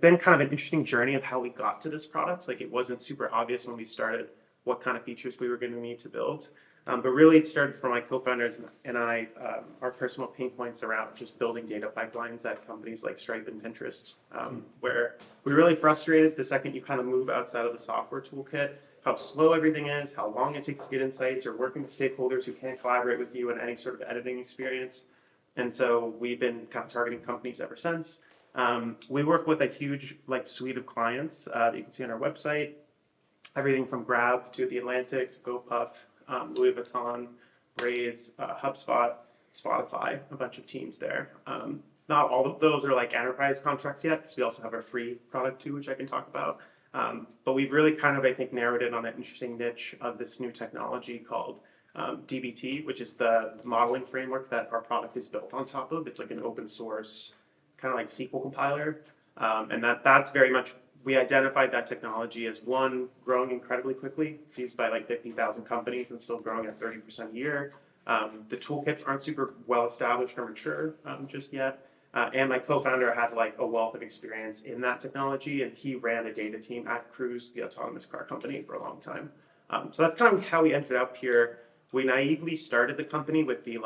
been kind of an interesting journey of how we got to this product. Like it wasn't super obvious when we started what kind of features we were going to need to build. But really it started for my co-founders and I, our personal pain points around just building data pipelines at companies like Stripe and Pinterest, where we're really frustrated the second you kind of move outside of the software toolkit, how slow everything is, how long it takes to get insights, or working with stakeholders who can't collaborate with you in any sort of editing experience. And so we've been kind of targeting companies ever since. We work with a huge suite of clients that you can see on our website, everything from Grab to The Atlantic to GoPuff, Louis Vuitton, Raise, HubSpot, Spotify, a bunch of teams there. Not all of those are like enterprise contracts yet, because we also have our free product too, which I can talk about. But we've really kind of, I think, narrowed in on an interesting niche of this new technology called DBT, which is the modeling framework that our product is built on top of. It's like an open source, kind of like SQL compiler. And that's very much, we identified that technology as one, growing incredibly quickly. It's used by like 50,000 companies and still growing at 30% a year. The toolkits aren't super well established or mature just yet. And my co-founder has like a wealth of experience in that technology, and he ran a data team at Cruise, the autonomous car company, for a long time. So that's kind of how we ended up here. We naively started the company with the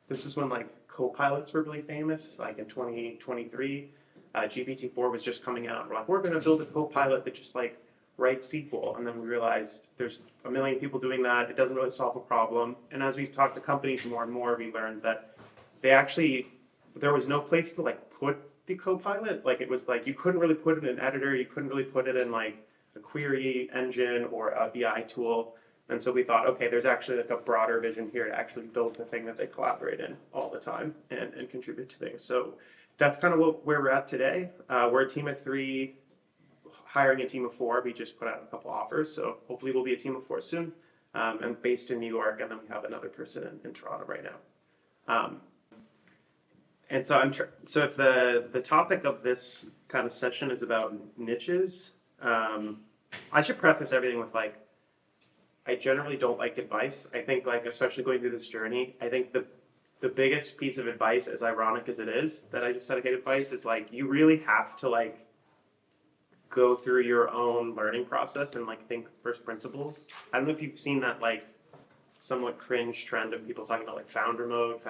this was when co-pilots were really famous, like in 2023. GPT-4 was just coming out. We're like, we're going to build a co-pilot that just writes SQL. And then we realized there's a million people doing that. It doesn't really solve a problem. And as we talked to companies more and more, we learned that there was no place to put the co-pilot. It was you couldn't really put it in an editor. You couldn't really put it in a query engine or a BI tool. And so we thought, okay, there's actually a broader vision here to actually build the thing that they collaborate in all the time and contribute to things. So that's kind of where we're at today. We're a team of 3, hiring a team of 4. We just put out a couple offers, so hopefully we'll be a team of 4 soon. And based in New York, and then we have another person in Toronto right now. And so so if the topic of this kind of session is about niches, I should preface everything with I generally don't like advice. I think especially going through this journey, I think the biggest piece of advice, as ironic as it is that I just said I hate advice, is you really have to go through your own learning process and think first principles. I don't know if you've seen that somewhat cringe trend of people talking about founder mode,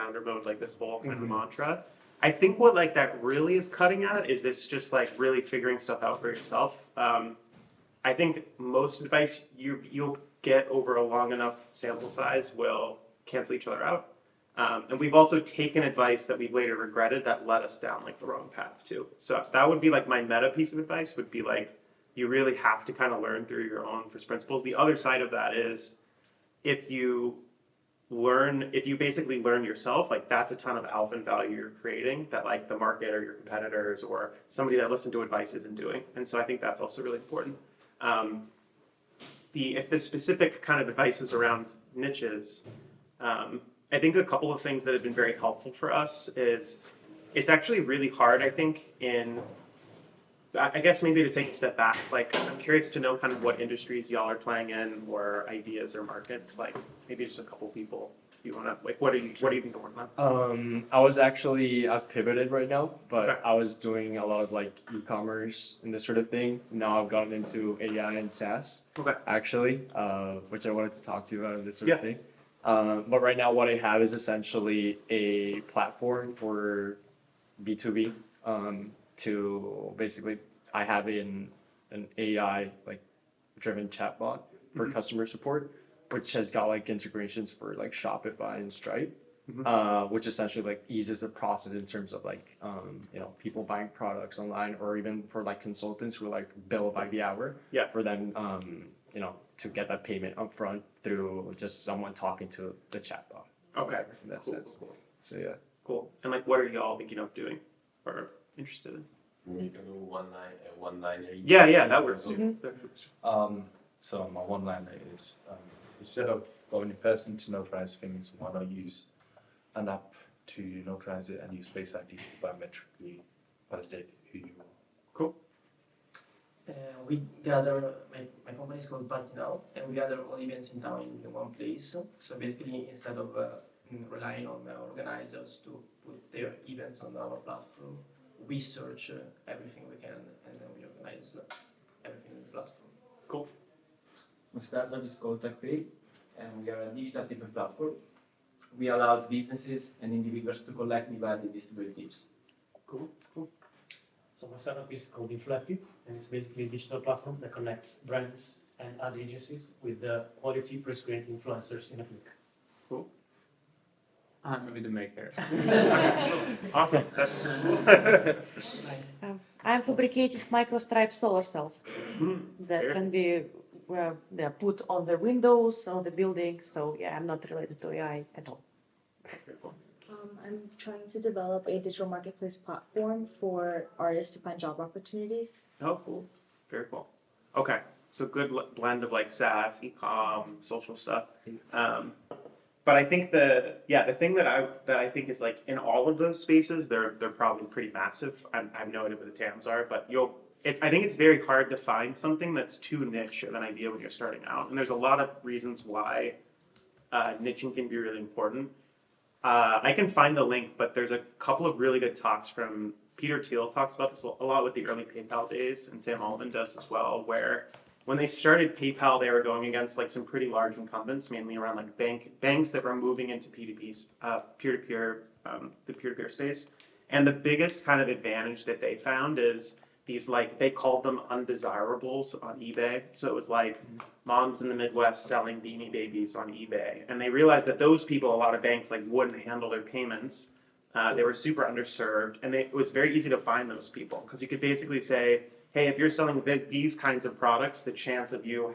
this whole kind of mantra. I think what that really is cutting at is it's just really figuring stuff out for yourself. I think most advice you'll get over a long enough sample size will cancel each other out. And we've also taken advice that we've later regretted that led us down the wrong path too. So that would be my meta piece of advice would be you really have to kind of learn through your own first principles. The other side of that is if you basically learn yourself, that's a ton of alpha and value you're creating that the market or your competitors or somebody that listened to advice isn't doing. And so I think that's also really important. If the specific kind of advice is around niches, I think a couple of things that have been very helpful for us is it's actually really hard, I think, I guess maybe to take a step back, I'm curious to know kind of what industries y'all are playing in or ideas or markets, maybe just a couple people. If you want to, what do you think you're working on? I've pivoted right now, but Okay. I was doing a lot of e-commerce and this sort of thing. Now I've gotten into AI and SaaS, Okay. actually, which I wanted to talk to you about this sort Yeah. of thing. But right now what I have is essentially a platform for B2B, to basically, I have an AI driven chatbot for customer support, which has got integrations for Shopify and Stripe, which essentially eases the process in terms of people buying products online, or even for consultants who bill by the hour. Yeah. For them, to get that payment upfront through just someone talking to the chatbot. Okay. In that Cool, sense. cool. So yeah. Cool. And what are y'all thinking of doing or interested in? We can do one liner. Yeah, that works too. So my one liner is instead of going in person to notarize things, why not use an app to notarize it and use Face ID to biometrically validate who you are. Cool. We gather, my company is called Party Now, and we gather all events in town in one place. So basically, instead of relying on organizers to put their events on our platform, we search everything we can, and then we organize everything in the platform. Cool. My startup is called TechPay, and we are a digital tip platform. We allow businesses and individuals to collect, divide, and distribute tips. Cool. Cool. So my startup is called Inflective, and it's basically a digital platform that connects brands and ad agencies with the quality pre-screened influencers in a click. Cool. I'm a maker. Awesome. That's I'm fabricating microstripe solar cells Hmm. that can be they're put on the windows of the buildings. So yeah, I'm not related to AI at all. Very cool. I'm trying to develop a digital marketplace platform for artists to find job opportunities. Oh, cool. Very cool. Okay. So good blend of like SaaS, e-com, social stuff. But I think the thing that I think is like in all of those spaces, they're probably pretty massive. I have no idea what the TAMs are, but I think it's very hard to find something that's too niche of an idea when you're starting out. And there's a lot of reasons why niching can be really important. I can find the link, but there's a couple of really good talks from Peter Thiel talks about this a lot with the early PayPal days, and Sam Altman does as well, where when they started PayPal, they were going against like some pretty large incumbents, mainly around like banks that were moving into P2P, peer-to-peer, the peer-to-peer space. And the biggest kind of advantage that they found is these like, they called them undesirables on eBay. So it was like moms in the Midwest selling Beanie Babies on eBay. And they realized that those people, a lot of banks like wouldn't handle their payments. They were super underserved, and it was very easy to find those people because you could basically say, hey, if you're selling these kinds of products, the chance of you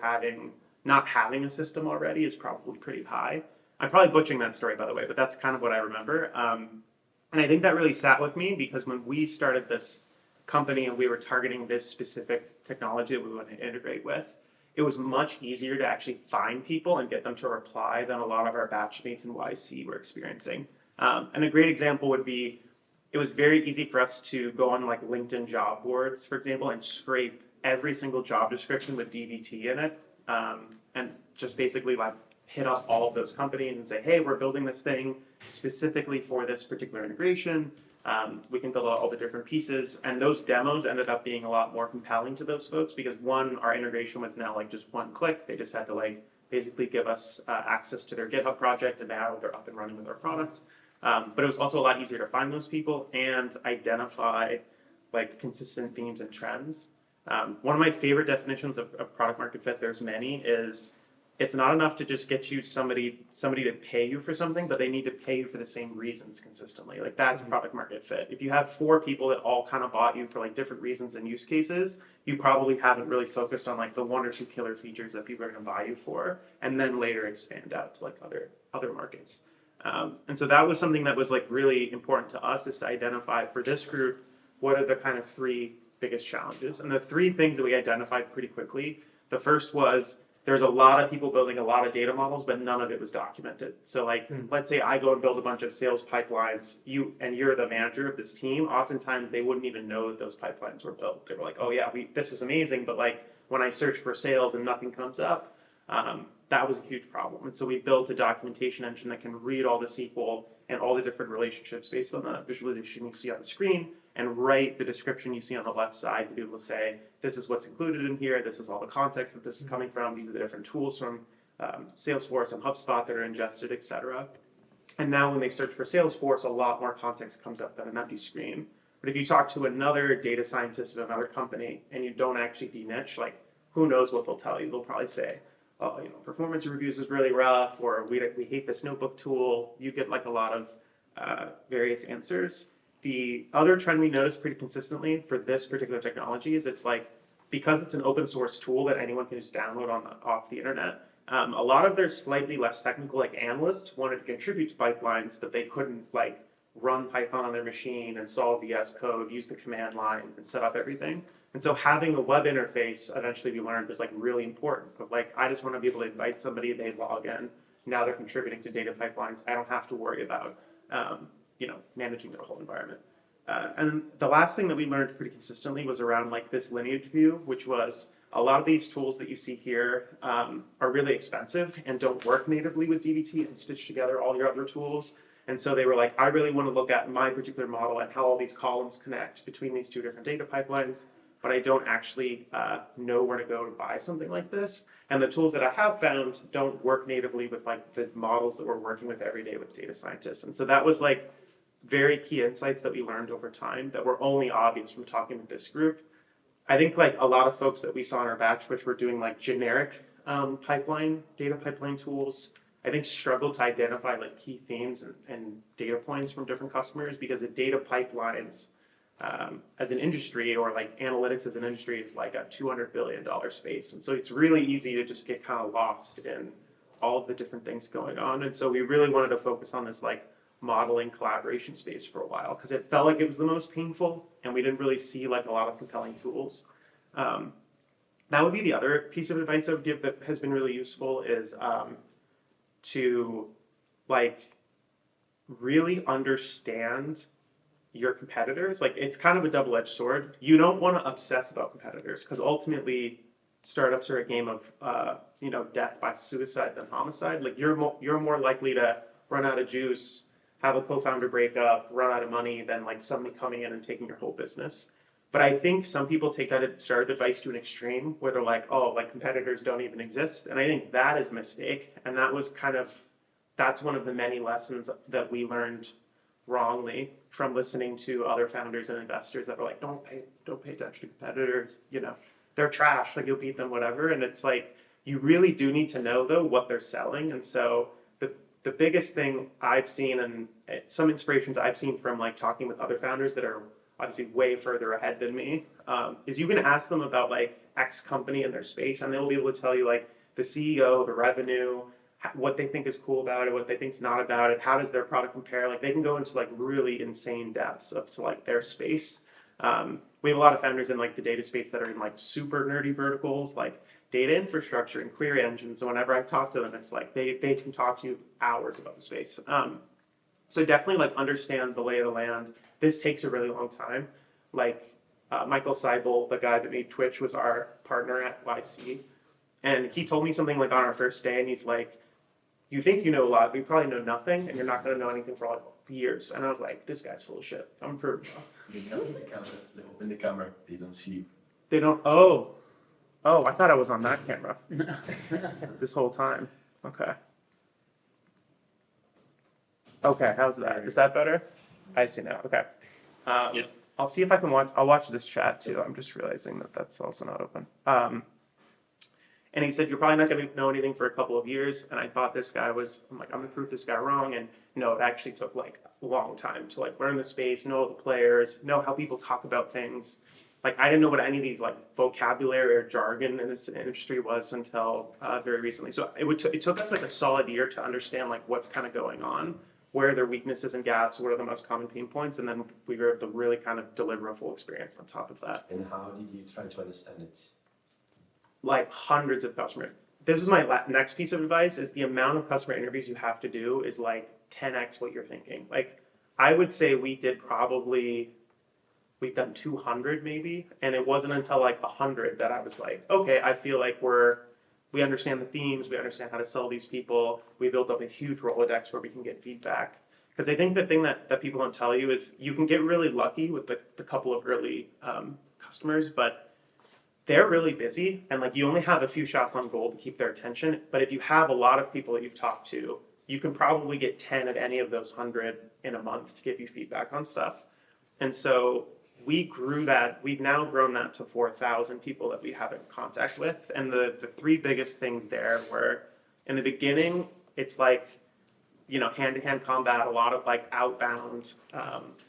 not having a system already is probably pretty high. I'm probably butchering that story, by the way, but that's kind of what I remember. And I think that really sat with me because when we started this company and we were targeting this specific technology that we wanted to integrate with, it was much easier to actually find people and get them to reply than a lot of our batchmates in YC were experiencing. And a great example would be, it was very easy for us to go on like LinkedIn job boards, for example, and scrape every single job description with DBT in it, and just basically like hit up all of those companies and say, hey, we're building this thing specifically for this particular integration. We can build out all the different pieces, and those demos ended up being a lot more compelling to those folks because one, our integration was now like just one click. They just had to like basically give us access to their GitHub project, and now they're up and running with our product. But it was also a lot easier to find those people and identify like consistent themes and trends. One of my favorite definitions of product market fit, there's many, is it's not enough to just get you somebody to pay you for something, but they need to pay you for the same reasons consistently. Like that's product market fit. If you have 4 people that all kind of bought you for like different reasons and use cases, you probably haven't really focused on like the 1 or 2 killer features that people are going to buy you for, and then later expand out to like other markets. And so that was something that was like really important to us, is to identify for this group, what are the kind of 3 biggest challenges. And the 3 things that we identified pretty quickly, the first was there's a lot of people building a lot of data models, but none of it was documented. So like, let's say I go and build a bunch of sales pipelines, you're the manager of this team, oftentimes they wouldn't even know that those pipelines were built. They were like, oh yeah, this is amazing, but like when I search for sales and nothing comes up, that was a huge problem. And so we built a documentation engine that can read all the SQL and all the different relationships based on the visualization you see on the screen and write the description you see on the left side to be able to say, this is what's included in here, this is all the context that this is coming from, these are the different tools from Salesforce and HubSpot that are ingested, etc. And now when they search for Salesforce, a lot more context comes up than an empty screen. But if you talk to another data scientist at another company and you don't actually de-niche, like who knows what they'll tell you. They'll probably say, oh, performance reviews is really rough, or we hate this notebook tool. You get like a lot of various answers. The other trend we noticed pretty consistently for this particular technology is it's like, because it's an open source tool that anyone can just download off the internet, a lot of their slightly less technical like analysts wanted to contribute to pipelines, but they couldn't like run Python on their machine and solve VS Code, use the command line and set up everything. And so having a web interface, eventually we learned, is like really important. But like, I just want to be able to invite somebody, they log in, now they're contributing to data pipelines. I don't have to worry about, managing their whole environment. And the last thing that we learned pretty consistently was around like this lineage view, which was a lot of these tools that you see here are really expensive and don't work natively with DBT and stitch together all your other tools. And so they were like, I really want to look at my particular model and how all these columns connect between these two different data pipelines, but I don't actually know where to go to buy something like this. And the tools that I have found don't work natively with like the models that we're working with every day with data scientists. And so that was like very key insights that we learned over time that were only obvious from talking with this group. I think like a lot of folks that we saw in our batch, which were doing like generic data pipeline tools, I think struggled to identify like key themes and data points from different customers, because the data pipelines as an industry, or like analytics as an industry, is like a $200 billion space. And so it's really easy to just get kind of lost in all of the different things going on. And so we really wanted to focus on this like modeling collaboration space for a while, because it felt like it was the most painful and we didn't really see like a lot of compelling tools. That would be the other piece of advice I would give that has been really useful, is to like really understand your competitors. Like, it's kind of a double-edged sword. You don't want to obsess about competitors, because ultimately startups are a game of death by suicide than homicide. Like, you're more likely to run out of juice, have a co-founder break up, run out of money, than like somebody coming in and taking your whole business. But I think some people take that startup advice to an extreme where they're like, oh, like competitors don't even exist. And I think that is a mistake. And that's one of the many lessons that we learned wrongly from listening to other founders and investors that were like, don't pay attention to competitors, they're trash, like you'll beat them, whatever. And it's like, you really do need to know though what they're selling. And so the biggest thing I've seen, and some inspirations I've seen from like talking with other founders that are obviously way further ahead than me, is you can ask them about like X company in their space, and they'll be able to tell you like the CEO, the revenue, what they think is cool about it, what they think's not about it, how does their product compare. Like, they can go into like really insane depths to like their space. We have a lot of founders in like the data space that are in like super nerdy verticals, like data infrastructure and query engines. And whenever I talk to them, it's like they can talk to you hours about the space. So definitely like understand the lay of the land. This takes a really long time. Like Michael Seibel, the guy that made Twitch, was our partner at YC. And he told me something like on our first day, and he's like, you think you know a lot, but you probably know nothing, and you're not going to know anything for like years. And I was like, this guy's full of shit. I'm proving They open the camera, they don't see you. They don't. Oh, I thought I was on that camera this whole time. Okay, how's that? Is that better? I see now. Okay. I'll see if I can watch. I'll watch this chat too. I'm just realizing that that's also not open. And he said, you're probably not going to know anything for a couple of years. And I thought this guy was, I'm like, I'm going to prove this guy wrong. And no, it actually took like a long time to like learn the space, know the players, know how people talk about things. Like, I didn't know what any of these like vocabulary or jargon in this industry was until very recently. So it took us like a solid year to understand like what's kind of going on, where are their weaknesses and gaps, what are the most common pain points, and then we were able to really kind of deliver a full experience on top of that. And how did you try to understand it? Like hundreds of customers. This is my next piece of advice, is the amount of customer interviews you have to do is like 10x what you're thinking. Like, I would say we've done 200 maybe, and it wasn't until like 100 that I was like, okay, I feel like we understand the themes, we understand how to sell these people, we built up a huge Rolodex where we can get feedback. Because I think the thing that people don't tell you is you can get really lucky with the couple of early customers, but they're really busy, and like you only have a few shots on goal to keep their attention. But if you have a lot of people that you've talked to, you can probably get 10 of any of those 100 in a month to give you feedback on stuff. And so we grew that. We've now grown that to 4,000 people that we have in contact with. And the three biggest things there were, in the beginning, it's like, hand-to-hand combat, a lot of like outbound,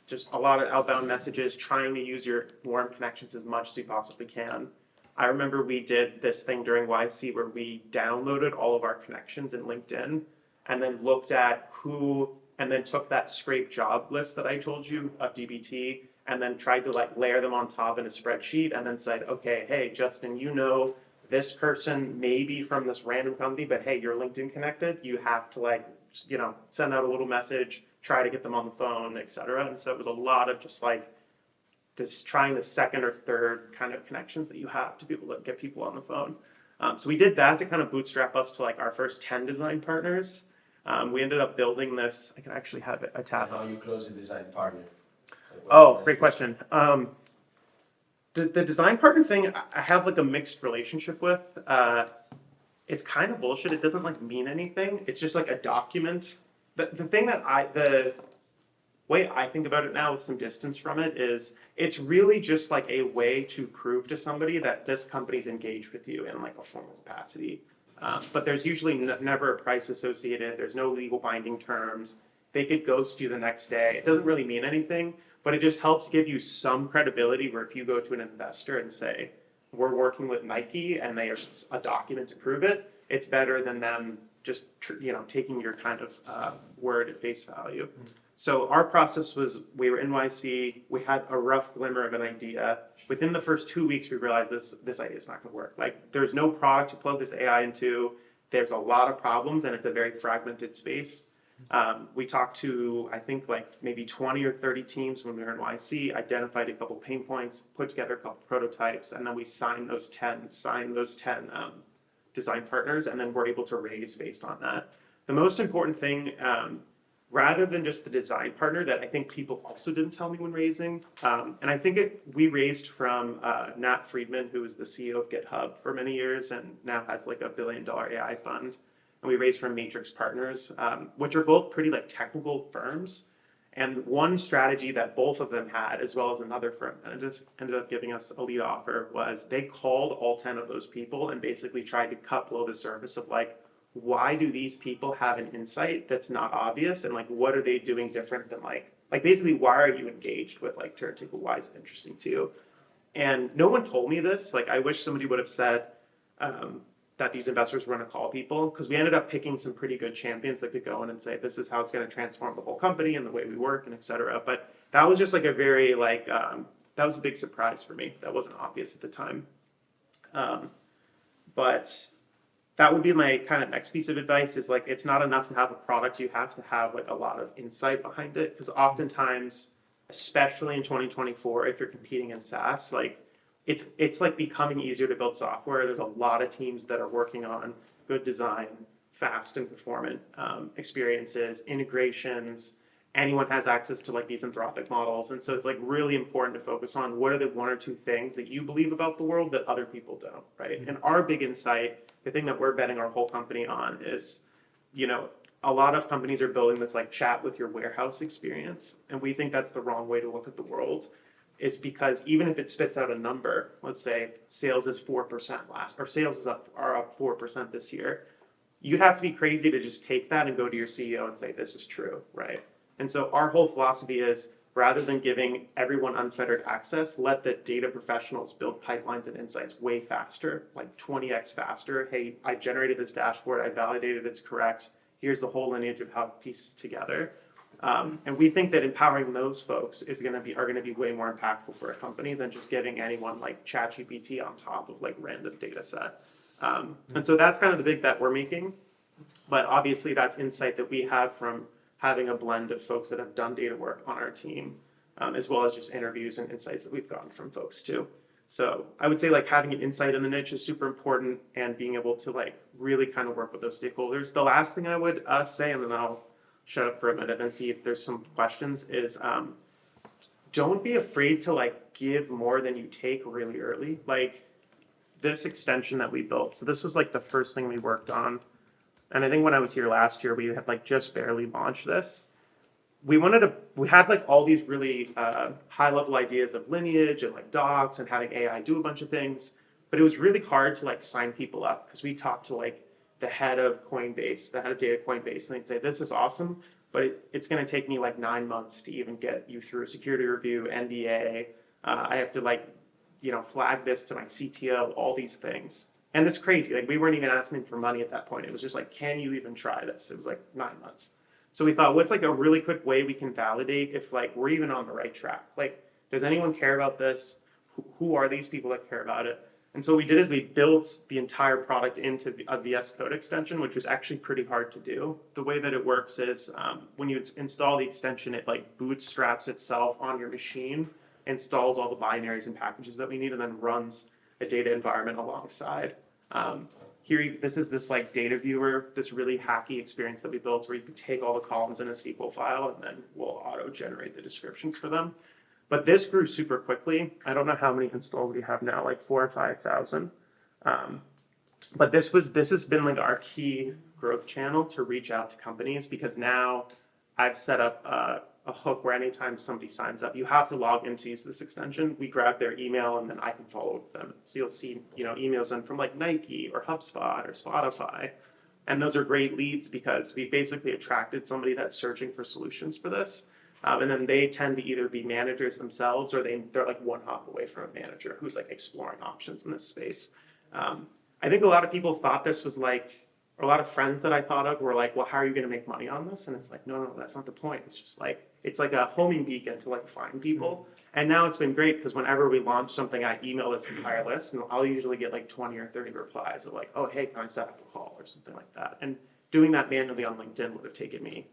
just a lot of outbound messages, trying to use your warm connections as much as you possibly can. I remember we did this thing during YC where we downloaded all of our connections in LinkedIn and then looked at and then took that scrape job list that I told you of DBT and then tried to like layer them on top in a spreadsheet and then said, okay, hey, Justin, this person may be from this random company, but hey, you're LinkedIn connected. You have to like, send out a little message, try to get them on the phone, et cetera. And so it was a lot of just like trying the second or third kind of connections that you have to be able to get people on the phone. So we did that to kind of bootstrap us to like our first 10 design partners. We ended up building this. I can actually have a tab. How you close a design partner? Like, what's Oh, the great best question. The design partner thing, I have like a mixed relationship with. It's kind of bullshit. It doesn't like mean anything. It's just like a document. The thing that the way I think about it now with some distance from it is it's really just like a way to prove to somebody that this company's engaged with you in like a formal capacity. But there's usually never a price associated. There's no legal binding terms. They could ghost you the next day. It doesn't really mean anything, but it just helps give you some credibility where if you go to an investor and say, we're working with Nike and they are a document to prove it, it's better than them just taking your kind of word at face value. So our process was we were NYC, we had a rough glimmer of an idea. Within the first 2 weeks, we realized this idea is not going to work. Like there's no product to plug this AI into. There's a lot of problems and it's a very fragmented space. We talked to, I think like maybe 20 or 30 teams when we were in YC, identified a couple pain points, put together a couple prototypes, and then we signed those 10 design partners, and then we're able to raise based on that. The most important thing, rather than just the design partner that I think people also didn't tell me when raising, and I think we raised from Nat Friedman, who was the CEO of GitHub for many years and now has like $1 billion AI fund. And we raised from Matrix Partners, which are both pretty like technical firms. And one strategy that both of them had, as well as another firm that just ended up giving us a lead offer, was they called all 10 of those people and basically tried to cut below the surface of like, why do these people have an insight that's not obvious? And like, what are they doing different than like basically, why are you engaged with like turn table? Why is it interesting to you? And no one told me this. Like, I wish somebody would have said, that these investors were going to call people, because we ended up picking some pretty good champions that could go in and say, this is how it's going to transform the whole company and the way we work and et cetera. But that was just like a very like, that was a big surprise for me. That wasn't obvious at the time. But that would be my kind of next piece of advice is like, it's not enough to have a product. You have to have like a lot of insight behind it, because oftentimes, especially in 2024, if you're competing in SaaS, like it's like becoming easier to build software. There's a lot of teams that are working on good design, fast and performant experiences, integrations. Anyone has access to like these Anthropic models. And so it's like really important to focus on what are the 1 or 2 things that you believe about the world that other people don't, right? And our big insight, the thing that we're betting our whole company on is, a lot of companies are building this like chat with your warehouse experience. And we think that's the wrong way to look at the world. Is because even if it spits out a number, let's say sales is 4% sales are up 4% this year, you'd have to be crazy to just take that and go to your CEO and say, this is true, right? And so our whole philosophy is rather than giving everyone unfettered access, let the data professionals build pipelines and insights way faster, like 20x faster. Hey, I generated this dashboard, I validated it's correct. Here's the whole lineage of how it pieces together. And we think that empowering those folks are going to be way more impactful for a company than just giving anyone like ChatGPT on top of like random data set. And so that's kind of the big bet we're making. But obviously that's insight that we have from having a blend of folks that have done data work on our team, as well as just interviews and insights that we've gotten from folks too. So I would say like having an insight in the niche is super important, and being able to like really kind of work with those stakeholders. The last thing I would say, and then I'll shut up for a minute and see if there's some questions, is don't be afraid to like give more than you take really early. Like this extension that we built. So this was like the first thing we worked on. And I think when I was here last year, we had like just barely launched this. We had like all these really high level ideas of lineage and like docs and having AI do a bunch of things. But it was really hard to like sign people up, because we talked to like the head of Coinbase, the head of data Coinbase, and they'd say, this is awesome, but it's going to take me like 9 months to even get you through a security review, NDA. I have to like, flag this to my CTO, all these things. And it's crazy. Like we weren't even asking for money at that point. It was just like, can you even try this? It was like 9 months. So we thought, what's like a really quick way we can validate if like we're even on the right track? Like, does anyone care about this? Who are these people that care about it? And so what we did is we built the entire product into a VS Code extension, which was actually pretty hard to do. The way that it works is when you install the extension, it like bootstraps itself on your machine, installs all the binaries and packages that we need, and then runs a data environment alongside. this is this like data viewer, this really hacky experience that we built where you can take all the columns in a SQL file and then we'll auto-generate the descriptions for them. But this grew super quickly. I don't know how many installed we have now, like 4,000 or 5,000. But this has been like our key growth channel to reach out to companies, because now I've set up a hook where anytime somebody signs up, you have to log in to use this extension. We grab their email and then I can follow up with them. So you'll see, emails in from like Nike or HubSpot or Spotify. And those are great leads because we basically attracted somebody that's searching for solutions for this. And then they tend to either be managers themselves or they're like one hop away from a manager who's like exploring options in this space. I think a lot of people thought this was like, or a lot of friends that I thought of were like, well, how are you going to make money on this? And it's like, no, that's not the point. It's just like, it's like a homing beacon to like find people. And now it's been great because whenever we launch something, I email this entire list and I'll usually get like 20 or 30 replies of like, oh, hey, can I set up a call or something like that? And doing that manually on LinkedIn would have taken me,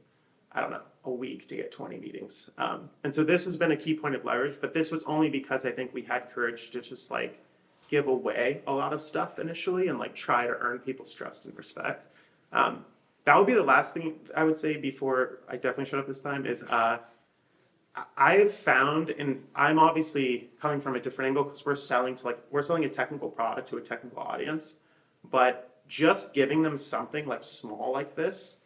I don't know, a week to get 20 meetings. And so this has been a key point of leverage, but this was only because I think we had courage to just like give away a lot of stuff initially and like try to earn people's trust and respect. That would be the last thing I would say before I definitely shut up this time is I have found, and I'm obviously coming from a different angle because we're selling a technical product to a technical audience, but just giving them something like small like this,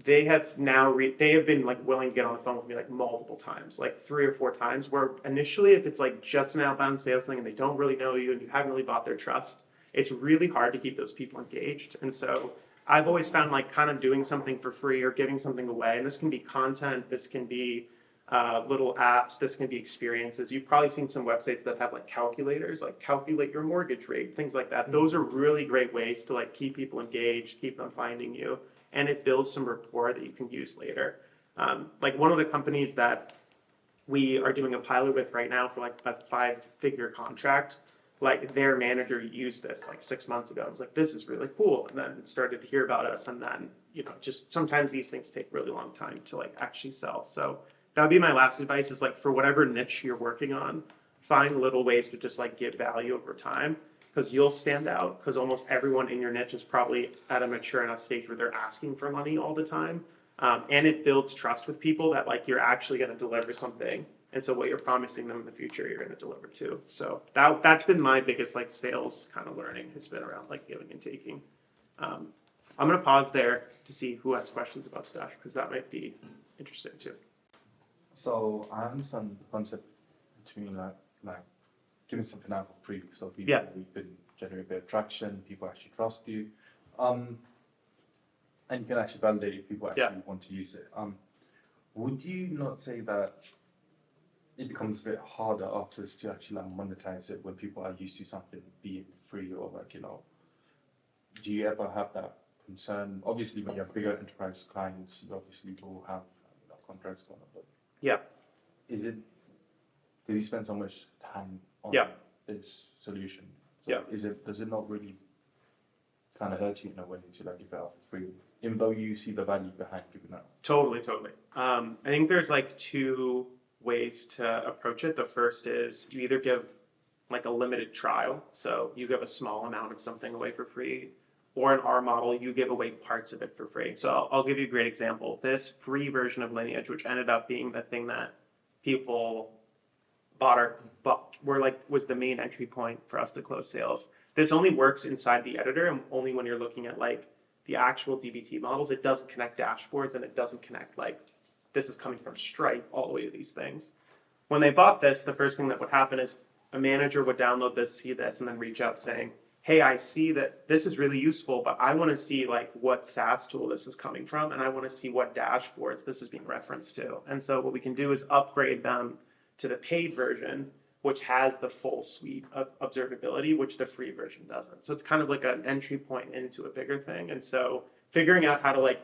they have been like willing to get on the phone with me like multiple times, like 3 or 4 times, where initially if it's like just an outbound sales thing and they don't really know you and you haven't really bought their trust, it's really hard to keep those people engaged. And so I've always found like kind of doing something for free or giving something away, and this can be content, this can be little apps, this can be experiences. You've probably seen some websites that have like calculators, like calculate your mortgage rate, things like that. Those are really great ways to like keep people engaged, keep them finding you, and it builds some rapport that you can use later. Like one of the companies that we are doing a pilot with right now for like a 5-figure contract, like their manager used this like 6 months ago. I was like, this is really cool. And then started to hear about us. And then, just sometimes these things take really long time to like actually sell. So that would be my last advice is like for whatever niche you're working on, find little ways to just like give value over time, because you'll stand out because almost everyone in your niche is probably at a mature enough stage where they're asking for money all the time. And it builds trust with people that like you're actually going to deliver something. And so what you're promising them in the future, you're going to deliver too. So that's been my biggest like sales kind of learning, has been around like giving and taking. I'm going to pause there to see who has questions about stuff, because that might be interesting too. So I understand the concept between like giving something out for free, so we can generate a bit of traction, people actually trust you, and you can actually validate if people actually want to use it. Would you not say that it becomes a bit harder afterwards to actually like monetize it when people are used to something being free, or like, do you ever have that concern? Obviously, when you have bigger enterprise clients, you obviously will have contracts going on, but does you spend so much time on this solution? So does it not really kind of hurt you in a way to like give it out for free, even though you see the value behind giving out? Totally. I think there's like 2 ways to approach it. The first is you either give like a limited trial, so you give a small amount of something away for free, or in our model, you give away parts of it for free. So I'll give you a great example. This free version of Lineage, which ended up being the thing that people was the main entry point for us to close sales. This only works inside the editor, and only when you're looking at like the actual DBT models. It doesn't connect dashboards, and it doesn't connect like this is coming from Stripe all the way to these things. When they bought this, the first thing that would happen is a manager would download this, see this, and then reach out saying, hey, I see that this is really useful, but I want to see like what SaaS tool this is coming from, and I want to see what dashboards this is being referenced to. And so what we can do is upgrade them to the paid version, which has the full suite of observability, which the free version doesn't. So it's kind of like an entry point into a bigger thing. And so figuring out how to like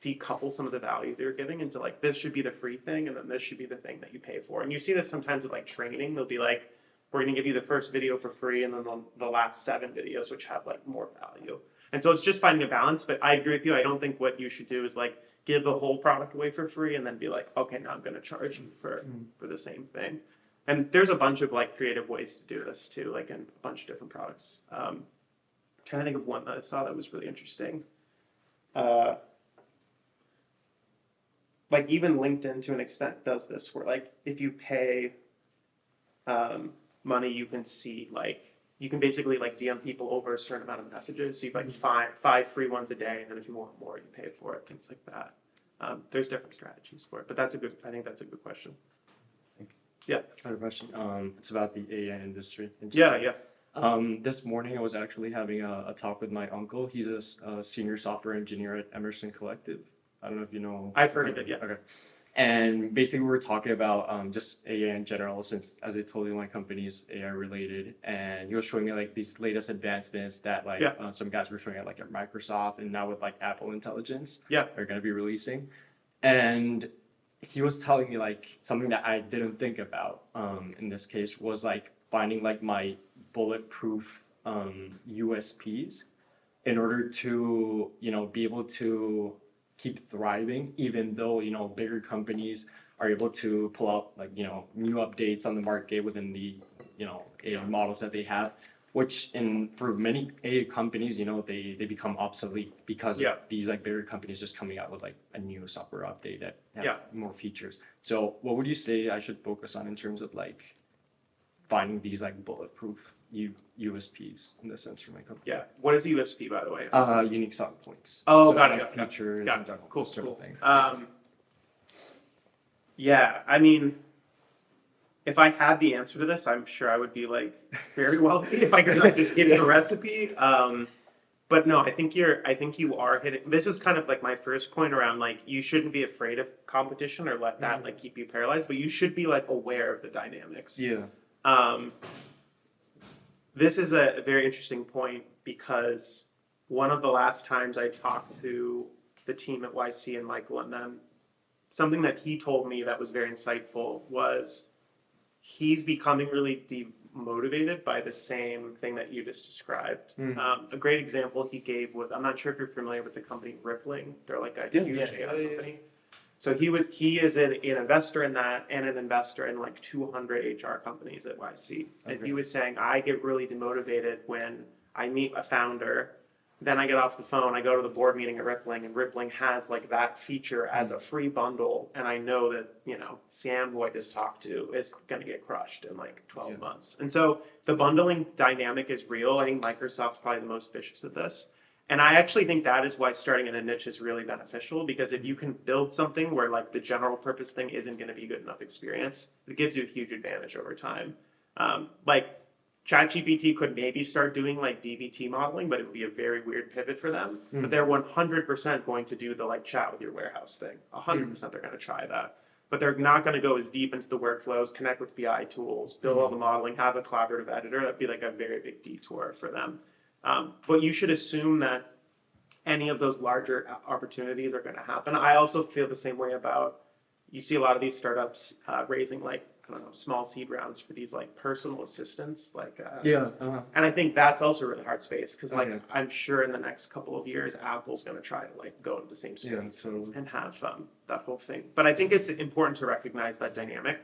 decouple some of the value they're giving into like, this should be the free thing, and then this should be the thing that you pay for. And you see this sometimes with like training. They'll be like, we're going to give you the first video for free, and then the last 7 videos, which have like more value. And so it's just finding a balance. But I agree with you. I don't think what you should do is like give the whole product away for free and then be like, okay, now I'm going to charge you for the same thing. And there's a bunch of like creative ways to do this too, like in a bunch of different products. trying to think of one that I saw that was really interesting. Like even LinkedIn to an extent does this, where like if you pay money, you can see like you can basically like DM people over a certain amount of messages. So you have like five free ones a day, and then if you want more, you pay for it. Things like that. There's different strategies for it, but I think that's a good question. Yeah. I have a question. It's about the AI industry. Yeah. This morning I was actually having a talk with my uncle. He's a senior software engineer at Emerson Collective. I don't know if you know. I've heard of it, yeah. Okay. And basically we were talking about just AI in general, since as I told you, my company is AI related. And he was showing me like these latest advancements that like some guys were showing at like at Microsoft and now with like Apple Intelligence are going to be releasing. And he was telling me like something that I didn't think about in this case was like finding like my bulletproof USPs in order to, you know, be able to keep thriving, even though, you know, bigger companies are able to pull out like, you know, new updates on the market within the, you know, AI models that they have, which for many AI companies, you know, they become obsolete because of these like bigger companies just coming out with like a new software update that have more features. So what would you say I should focus on in terms of like finding these like bulletproof USPs in the sense for my company? Yeah. What is a USP, by the way? Unique selling points. Oh, so got it. like features Got and it. general Cool. sort of thing. Yeah, I mean, if I had the answer to this, I'm sure I would be like very wealthy if I could like just give you a recipe. But no, I think you are hitting. This is kind of like my first point around like you shouldn't be afraid of competition or let that like keep you paralyzed, but you should be like aware of the dynamics. Yeah. This is a very interesting point because one of the last times I talked to the team at YC and Michael and them, something that he told me that was very insightful was he's becoming really demotivated by the same thing that you just described. A great example he gave was, I'm not sure if you're familiar with the company Rippling. They're like a huge AI company. So he is an investor in that and an investor in like 200 HR companies at YC. And he was saying, I get really demotivated when I meet a founder, then I get off the phone, I go to the board meeting at Rippling, and Rippling has like that feature as a free bundle. And I know that, you know, Sam, who I just talked to, is going to get crushed in like 12 months. And so the bundling dynamic is real. I think Microsoft's probably the most vicious at this. And I actually think that is why starting in a niche is really beneficial, because if you can build something where like the general purpose thing isn't going to be good enough experience, it gives you a huge advantage over time. Like ChatGPT could maybe start doing like DBT modeling, but it would be a very weird pivot for them. But they're 100% going to do the like chat with your warehouse thing. 100% they're going to try that. But they're not going to go as deep into the workflows, connect with BI tools, build all the modeling, have a collaborative editor. That'd be like a very big detour for them. But you should assume that any of those larger opportunities are going to happen. I also feel the same way about, you see a lot of these startups raising like, I don't know, small seed rounds for these like personal assistants. Like, and I think that's also a really hard space because like I'm sure in the next couple of years, Apple's going to try to like go into the same space and have that whole thing. But I think it's important to recognize that dynamic.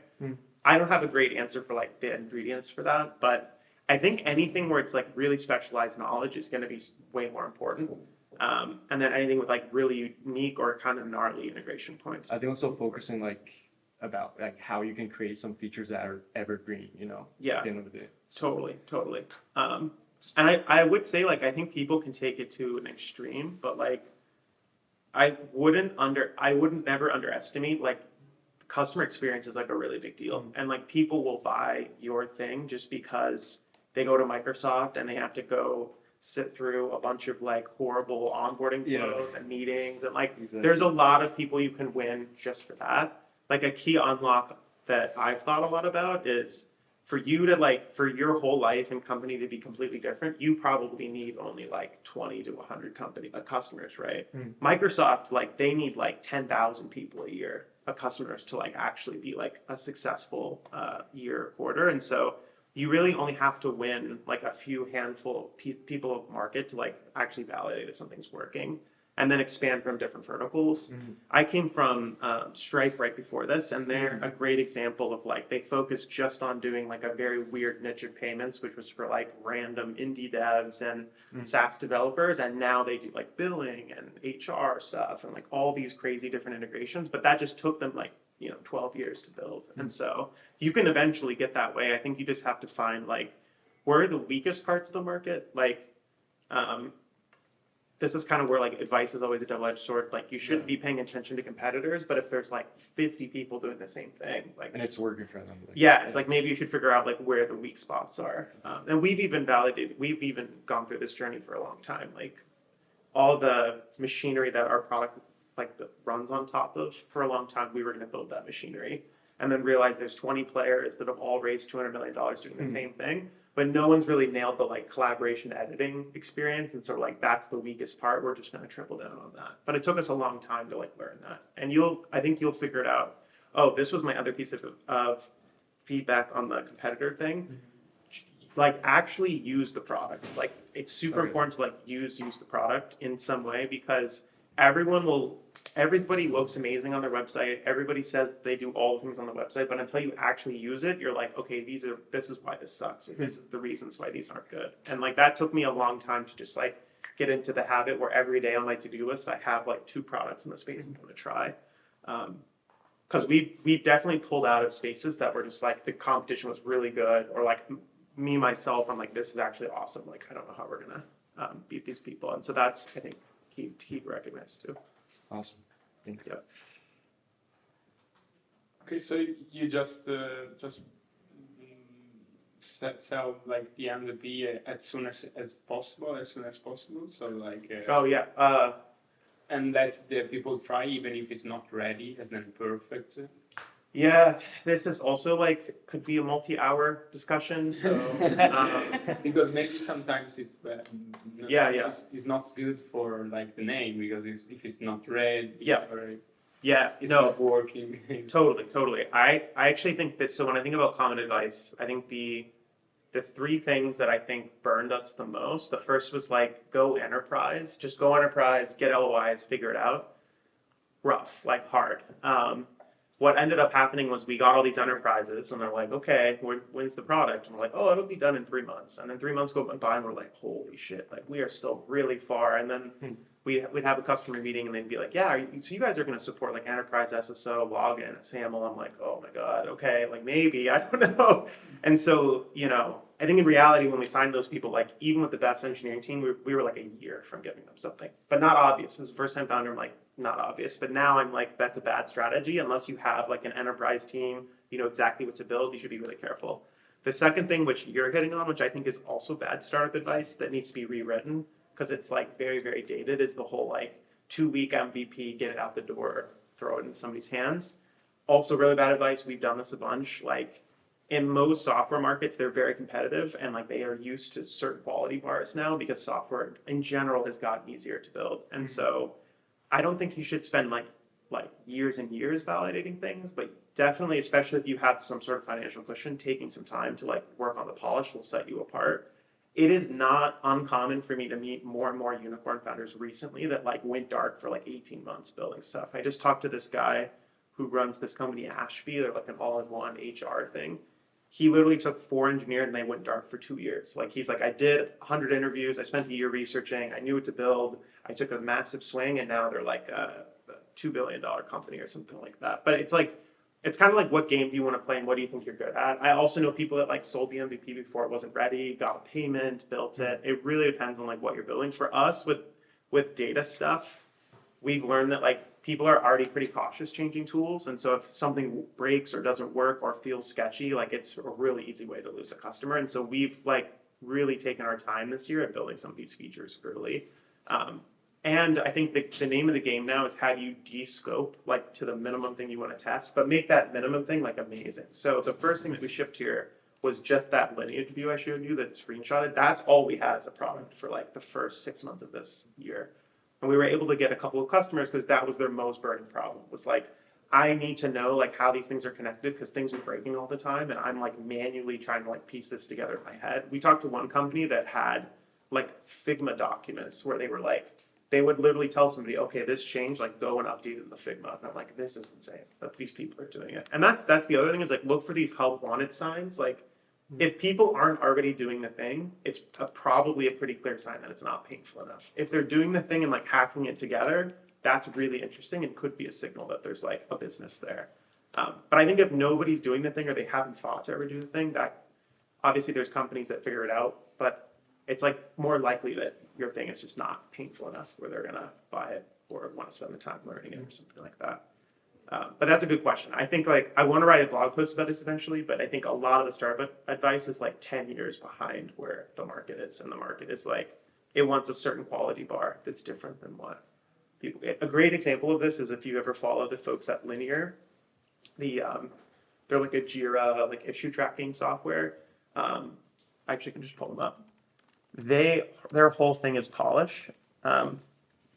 I don't have a great answer for like the ingredients for that, but I think anything where it's like really specialized knowledge is going to be way more important. And then anything with like really unique or kind of gnarly integration points. I think also focusing like about like how you can create some features that are evergreen, you know, Yeah, at the end of the day. totally. And I would say like, I think people can take it to an extreme, but like, I wouldn't never underestimate like customer experience is like a really big deal. And like people will buy your thing just because they go to Microsoft and they have to go sit through a bunch of like horrible onboarding flows and meetings. And like, there's a lot of people you can win just for that. Like a key unlock that I've thought a lot about is for you to like, for your whole life and company to be completely different, you probably need only like 20 to 100 customers, right? Microsoft, like they need like 10,000 people a year of customers to like actually be like a successful year or quarter. And so you really only have to win like a few handful of people of market to like actually validate if something's working. and then expand from different verticals. I came from Stripe right before this, and they're a great example of like they focus just on doing like a very weird niche of payments, which was for like random indie devs and SaaS developers, and now they do like billing and HR stuff and like all these crazy different integrations. But that just took them like 12 years to build, and so you can eventually get that way. I think you just have to find like where are the weakest parts of the market, like. This is kind of where like advice is always a double-edged sword. Like you shouldn't be paying attention to competitors, but if there's like 50 people doing the same thing, like And it's working for them. yeah, it's like maybe you should figure out like where the weak spots are. And we've even gone through this journey for a long time. Like all the machinery that our product like runs on top of, for a long time, we were going to build that machinery, and then realize there's 20 players that have all raised $200 million doing the same thing. But no one's really nailed the like collaboration editing experience, and so like that's the weakest part. We're just going to triple down on that. But it took us a long time to like learn that, and I think you'll figure it out. Oh, this was my other piece of feedback on the competitor thing. Like actually use the product. Like it's super important to like use the product in some way, because everybody looks amazing on their website. Everybody says they do all the things on the website, but until you actually use it, you're like, okay, this is why this sucks. Or this is the reasons why these aren't good. And like that took me a long time to just like get into the habit where every day on my to-do list, I have like 2 products in the space I'm going to try. Because we definitely pulled out of spaces that were just like the competition was really good, or like me myself, I'm like, this is actually awesome. Like I don't know how we're gonna beat these people. And so that's, I think, key to recognize too. Awesome. Thanks. Yep. Okay, so you just sell like the MVP as soon as possible. So like Oh yeah. And let the people try, even if it's not ready and then perfect. Yeah, this is also like could be a multi-hour discussion. So Because maybe sometimes it's Yeah. It's not good for like the name, because if it's not read, Yeah. or yeah, it's no, not working. totally. I actually think that, so when I think about common advice, I think the 3 things that I think burned us the most, the first was like go enterprise, just go enterprise, get LOIs, figure it out. Rough, like hard. What ended up happening was we got all these enterprises, and they're like, okay, when's the product? And we're like, oh, it'll be done in 3 months. And then 3 months go by, and we're like, holy shit, like we are still really far. And then we'd have a customer meeting, and they'd be like, yeah, so you guys are going to support like enterprise SSO, login, and SAML. I'm like, oh my God, okay, like maybe, I don't know. And so, I think in reality, when we signed those people, like even with the best engineering team, we were like a year from giving them something, but not obvious. As a first-time founder, I'm like, not obvious. But now I'm like, that's a bad strategy. Unless you have like an enterprise team, you know exactly what to build, you should be really careful. The second thing, which you're hitting on, which I think is also bad startup advice that needs to be rewritten, because it's like very, very dated, is the whole like 2-week MVP, get it out the door, throw it into somebody's hands. Also really bad advice. We've done this a bunch. Like in most software markets, they're very competitive, and like they are used to certain quality bars now, because software in general has gotten easier to build. And so I don't think you should spend like years and years validating things, but definitely, especially if you have some sort of financial cushion, taking some time to like work on the polish will set you apart. It is not uncommon for me to meet more and more unicorn founders recently that like went dark for like 18 months building stuff. I just talked to this guy who runs this company, Ashby. They're like an all-in-one HR thing. He literally took 4 engineers and they went dark for 2 years. Like he's like, I did 100 interviews. I spent a year researching. I knew what to build. I took a massive swing, and now they're like a $2 billion company or something like that. But it's like, it's kind of like, what game do you want to play and what do you think you're good at? I also know people that like sold the MVP before it wasn't ready, got a payment, built it. It really depends on like what you're building. For us with data stuff, we've learned that like people are already pretty cautious changing tools. And so if something breaks or doesn't work or feels sketchy, like it's a really easy way to lose a customer. And so we've like really taken our time this year at building some of these features early. And I think the name of the game now is how do you de-scope like to the minimum thing you want to test, but make that minimum thing like amazing. So the first thing that we shipped here was just that lineage view I showed you that screenshotted. That's all we had as a product for like the first 6 months of this year. And we were able to get a couple of customers because that was their most burning problem. Was like, I need to know like how these things are connected because things are breaking all the time, and I'm like manually trying to like piece this together in my head. We talked to one company that had like Figma documents where they were like they would literally tell somebody, okay, this changed, like go and update it in the Figma. And I'm like, this is insane that these people are doing it. And that's the other thing is like, look for these help wanted signs. Like if people aren't already doing the thing, it's probably a pretty clear sign that it's not painful enough. If they're doing the thing and like hacking it together, that's really interesting and could be a signal that there's like a business there. But I think if nobody's doing the thing or they haven't thought to ever do the thing, that obviously there's companies that figure it out, but it's like more likely that your thing is just not painful enough where they're gonna buy it or want to spend the time learning it or something like that. But that's a good question. I think like I want to write a blog post about this eventually, but I think a lot of the startup advice is like 10 years behind where the market is, and the market is like it wants a certain quality bar that's different than what people get. A great example of this is if you ever follow the folks at Linear, they're like a Jira like issue tracking software. I actually can just pull them up. Their whole thing is polish.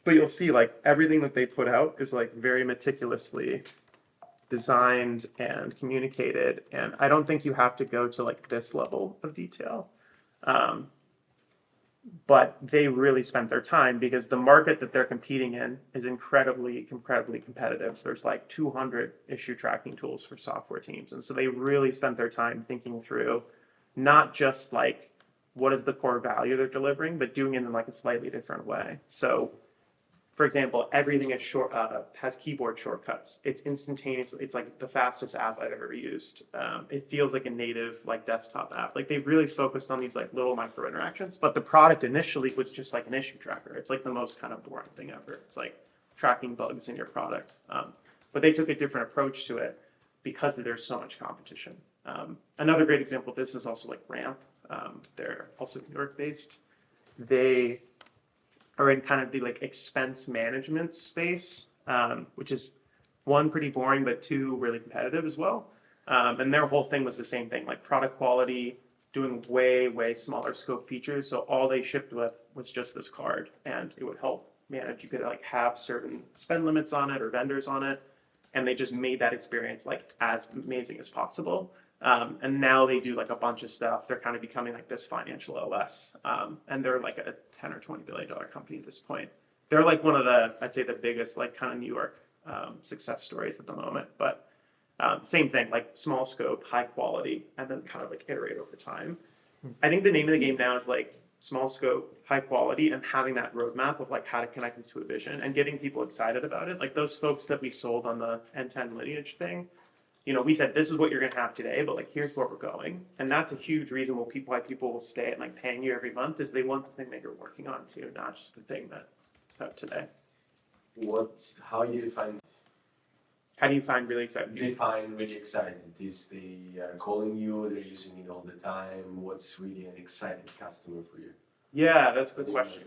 But you'll see like everything that they put out is like very meticulously designed and communicated. And I don't think you have to go to like this level of detail. But they really spent their time because the market that they're competing in is incredibly competitive. There's like 200 issue tracking tools for software teams. And so they really spent their time thinking through not just like what is the core value they're delivering, but doing it in like a slightly different way. So for example, everything is has keyboard shortcuts. It's instantaneous. It's like the fastest app I've ever used. It feels like a native like desktop app. Like they've really focused on these like little micro interactions. But the product initially was just like an issue tracker. It's like the most kind of boring thing ever. It's like tracking bugs in your product. But they took a different approach to it because there's so much competition. Another great example of this is also like Ramp. They're also New York based. They are in kind of the like expense management space, which is one, pretty boring, but two, really competitive as well. And their whole thing was the same thing, like product quality, doing way smaller scope features. So all they shipped with was just this card, and it would help manage. You could like have certain spend limits on it or vendors on it, and they just made that experience like as amazing as possible. And now they do like a bunch of stuff. They're kind of becoming like this financial OS. And they're like a 10 or $20 billion company at this point. They're like one of the, I'd say the biggest like kind of New York success stories at the moment. But same thing, like small scope, high quality, and then kind of like iterate over time. I think the name of the game now is like small scope, high quality, and having that roadmap of like how to connect it to a vision and getting people excited about it. Like those folks that we sold on the N10 lineage thing, you know, we said, this is what you're going to have today, but like, here's where we're going. And that's a huge reason why people will stay and like paying you every month is they want the thing that you're working on too, not just the thing that's out today. How do you find? How do you find really exciting? Define really excited. Is they are calling you, they're using it all the time. What's really an exciting customer for you? Yeah, that's a good question.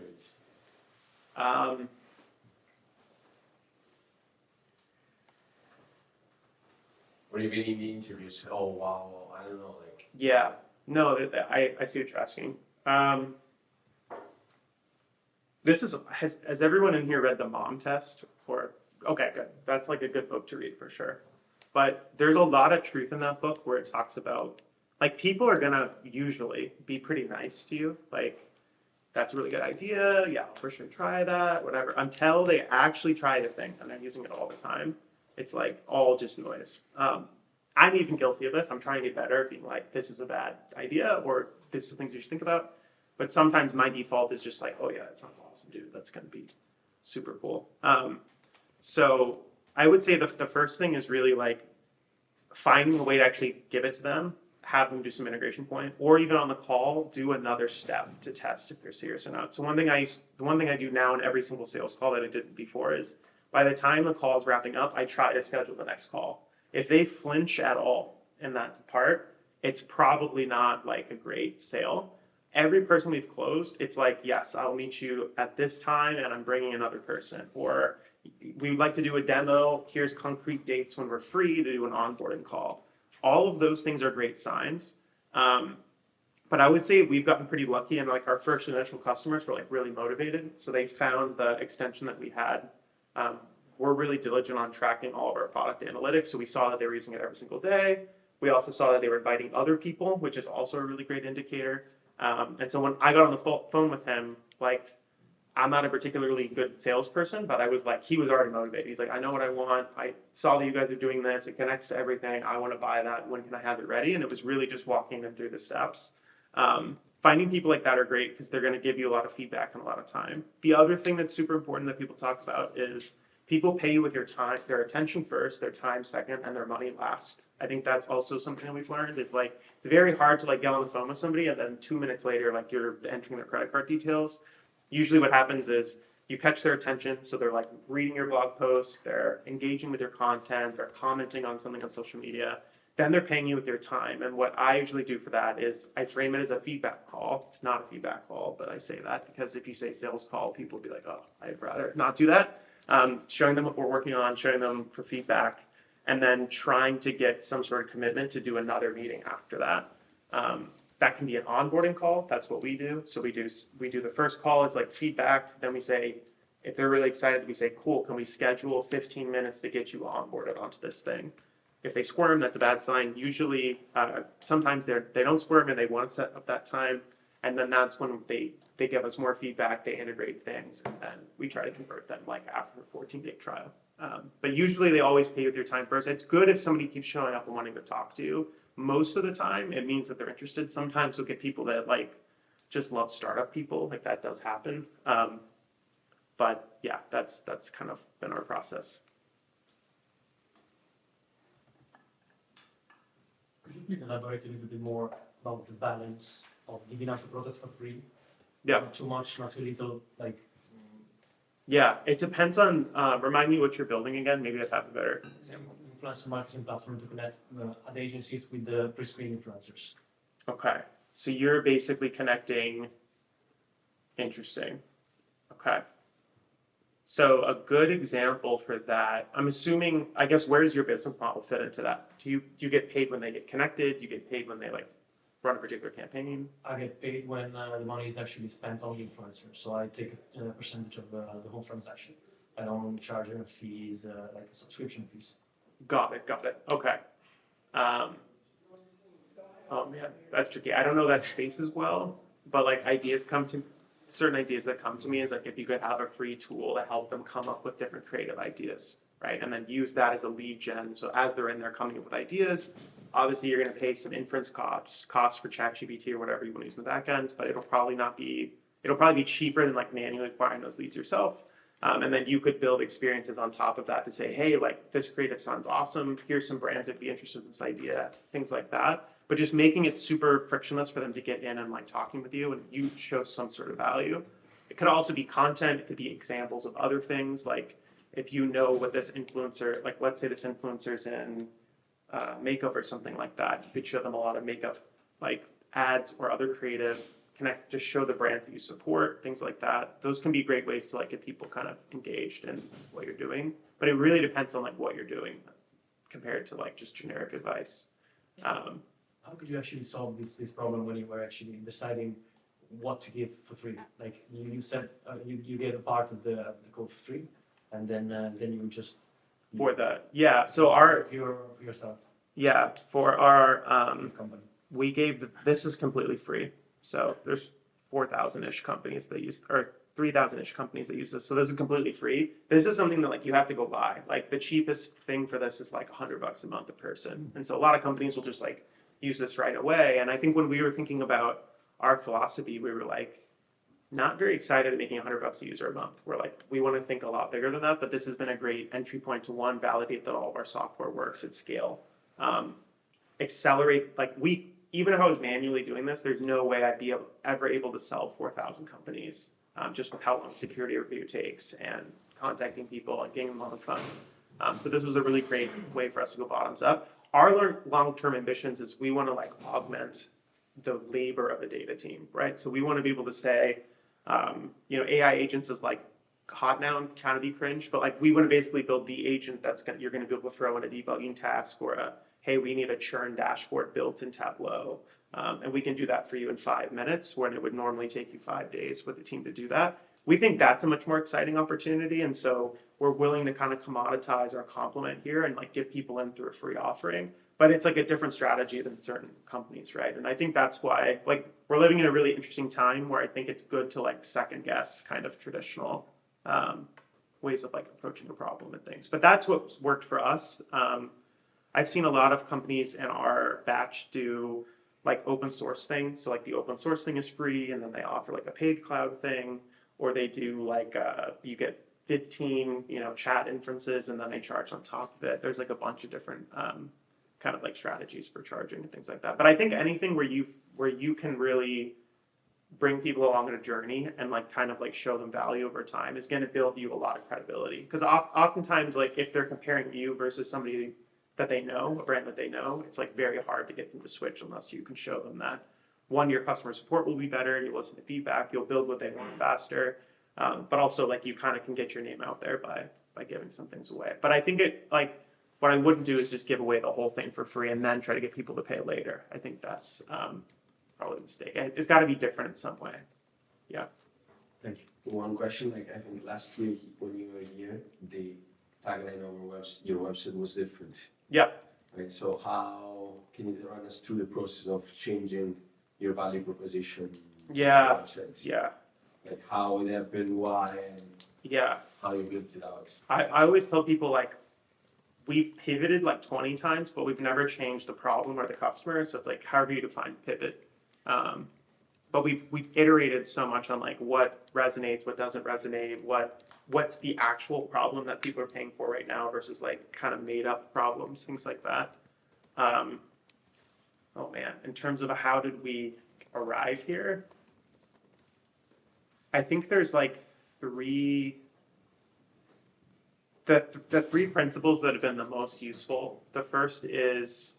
Or even in the interviews, oh wow, I don't know, like. Yeah, no, I see what you're asking. This is, has everyone in here read the Mom Test? Or, okay, good. That's like a good book to read for sure. But there's a lot of truth in that book where it talks about, like, people are gonna usually be pretty nice to you. Like, that's a really good idea. Yeah, I'll for sure try that, whatever. Until they actually try the thing and they're using it all the time. It's like all just noise. I'm even guilty of this. I'm trying to get better at being like, this is a bad idea, or this is things you should think about. But sometimes my default is just like, oh yeah, that sounds awesome, dude. That's gonna be super cool. So I would say the first thing is really like finding a way to actually give it to them, have them do some integration point, or even on the call, do another step to test if they're serious or not. So the one thing I do now in every single sales call that I did before is, by the time the call is wrapping up, I try to schedule the next call. If they flinch at all in that part, it's probably not like a great sale. Every person we've closed, it's like, yes, I'll meet you at this time and I'm bringing another person. Or we would like to do a demo. Here's concrete dates when we're free to do an onboarding call. All of those things are great signs. But I would say we've gotten pretty lucky, and like our first initial customers were like really motivated. So they found the extension that we had. We're really diligent on tracking all of our product analytics. So we saw that they were using it every single day. We also saw that they were inviting other people, which is also a really great indicator. And so when I got on the phone with him, like I'm not a particularly good salesperson, but I was like, he was already motivated. He's like, I know what I want. I saw that you guys are doing this. It connects to everything. I want to buy that. When can I have it ready? And it was really just walking them through the steps. Finding people like that are great because they're going to give you a lot of feedback and a lot of time. The other thing that's super important that people talk about is people pay you with your time, their attention first, their time second, and their money last. I think that's also something that we've learned is like, it's very hard to like get on the phone with somebody and then 2 minutes later, like you're entering their credit card details. Usually what happens is you catch their attention. So they're like reading your blog post, they're engaging with your content, they're commenting on something on social media. Then they're paying you with their time. And what I usually do for that is I frame it as a feedback call. It's not a feedback call, but I say that because if you say sales call, people will be like, oh, I'd rather not do that. Showing them what we're working on, showing them for feedback, and then trying to get some sort of commitment to do another meeting after that. That can be an onboarding call. That's what we do. So we do the first call is like feedback. Then we say, if they're really excited, we say, cool, can we schedule 15 minutes to get you onboarded onto this thing? If they squirm, that's a bad sign. Usually, sometimes they don't squirm and they want to set up that time. And then that's when they give us more feedback, they integrate things, and then we try to convert them like after a 14-day trial. But usually they always pay with your time first. It's good if somebody keeps showing up and wanting to talk to you. Most of the time, it means that they're interested. Sometimes we'll get people that like just love startup people, like that does happen. But yeah, that's kind of been our process. Could you please elaborate a little bit more about the balance of giving out the products for free? Yeah. Not too much, not too little, like. Yeah, it depends on, remind me what you're building again, maybe I'd have a better example. Influencer marketing platform to connect ad agencies with the pre-screened influencers. Okay, so you're basically connecting, interesting. Okay. So a good example for that, I'm assuming, I guess, where does your business model fit into that? Do you get paid when they get connected? Do you get paid when they like run a particular campaign? I get paid when the money is actually spent on the influencer. So I take a percentage of the whole transaction. I don't charge any fees, like subscription fees. Got it. Okay. Oh man, that's tricky. I don't know that space as well, but like certain ideas that come to me is like if you could have a free tool to help them come up with different creative ideas, right? And then use that as a lead gen. So as they're in there coming up with ideas, obviously you're going to pay some inference costs for ChatGPT or whatever you want to use in the back end, but it'll probably be cheaper than like manually acquiring those leads yourself. And then you could build experiences on top of that to say, hey, like this creative sounds awesome. Here's some brands that'd be interested in this idea, things like that. But just making it super frictionless for them to get in and like talking with you and you show some sort of value. It could also be content. It could be examples of other things. Like if you know what this influencer, like let's say this influencer's in makeup or something like that, you could show them a lot of makeup like ads or other creative. Just show the brands that you support, things like that. Those can be great ways to like get people kind of engaged in what you're doing. But it really depends on like what you're doing compared to like just generic advice. How could you actually solve this problem when you were actually deciding what to give for free? Like you said, you gave a part of the code for free, and then you just For the so our yourself. Yeah, for our Company. we gave this is completely free. So there's 4,000-ish companies that use, or 3,000-ish companies that use this. So this is completely free. This is something that like you have to go buy. Like the cheapest thing for this is like $100 a month a person. And so a lot of companies will just like use this right away. And I think when we were thinking about our philosophy, we were like not very excited at making $100 a user a month. We're like, we want to think a lot bigger than that, but this has been a great entry point to one, validate that all of our software works at scale. Accelerate, like even if I was manually doing this, there's no way I'd be ever able to sell 4,000 companies just with how long security review takes and contacting people and getting them on the phone. So this was a really great way for us to go bottoms up. Our long-term ambitions is we want to like augment the labor of a data team, right? So we want to be able to say, AI agents is like hot now and kind of be cringe, but like we want to basically build the agent you're going to be able to throw in a debugging task or hey, we need a churn dashboard built in Tableau. And we can do that for you in 5 minutes when it would normally take you 5 days for the team to do that. We think that's a much more exciting opportunity. And so we're willing to kind of commoditize our complement here and like get people in through a free offering. but it's like a different strategy than certain companies, right? And I think that's why, like, we're living in a really interesting time where I think it's good to like second guess kind of traditional ways of like approaching a problem and things. But that's what's worked for us. I've seen a lot of companies in our batch do like open source things. So like the open source thing is free, and then they offer like a paid cloud thing, or they do like you get 15 chat inferences, and then they charge on top of it. There's like a bunch of different kind of like strategies for charging and things like that. But I think anything where you can really bring people along on a journey and like kind of like show them value over time is going to build you a lot of credibility. Because oftentimes, like if they're comparing you versus somebody that they know, a brand that they know, it's like very hard to get them to switch unless you can show them that one, your customer support will be better, you listen to feedback, you'll build what they want faster, but also like you kind of can get your name out there by giving some things away. But I think what I wouldn't do is just give away the whole thing for free and then try to get people to pay later. I think that's probably a mistake. It's got to be different in some way. Yeah. Thank you. One question, like I think last year when you were here, the tagline of your website was different. Yeah. Right. So how can you run us through the process of changing your value proposition? Yeah. Websites? Yeah. Like how it happened, why, and Yeah. how you built it out. I always tell people like we've pivoted like 20 times, but we've never changed the problem or the customer. So it's like however you define pivot. But we've iterated so much on like what resonates, what doesn't resonate, what's the actual problem that people are paying for right now versus like kind of made up problems, things like that. Oh man, in terms of how did we arrive here, I think there's like the three principles that have been the most useful. The first is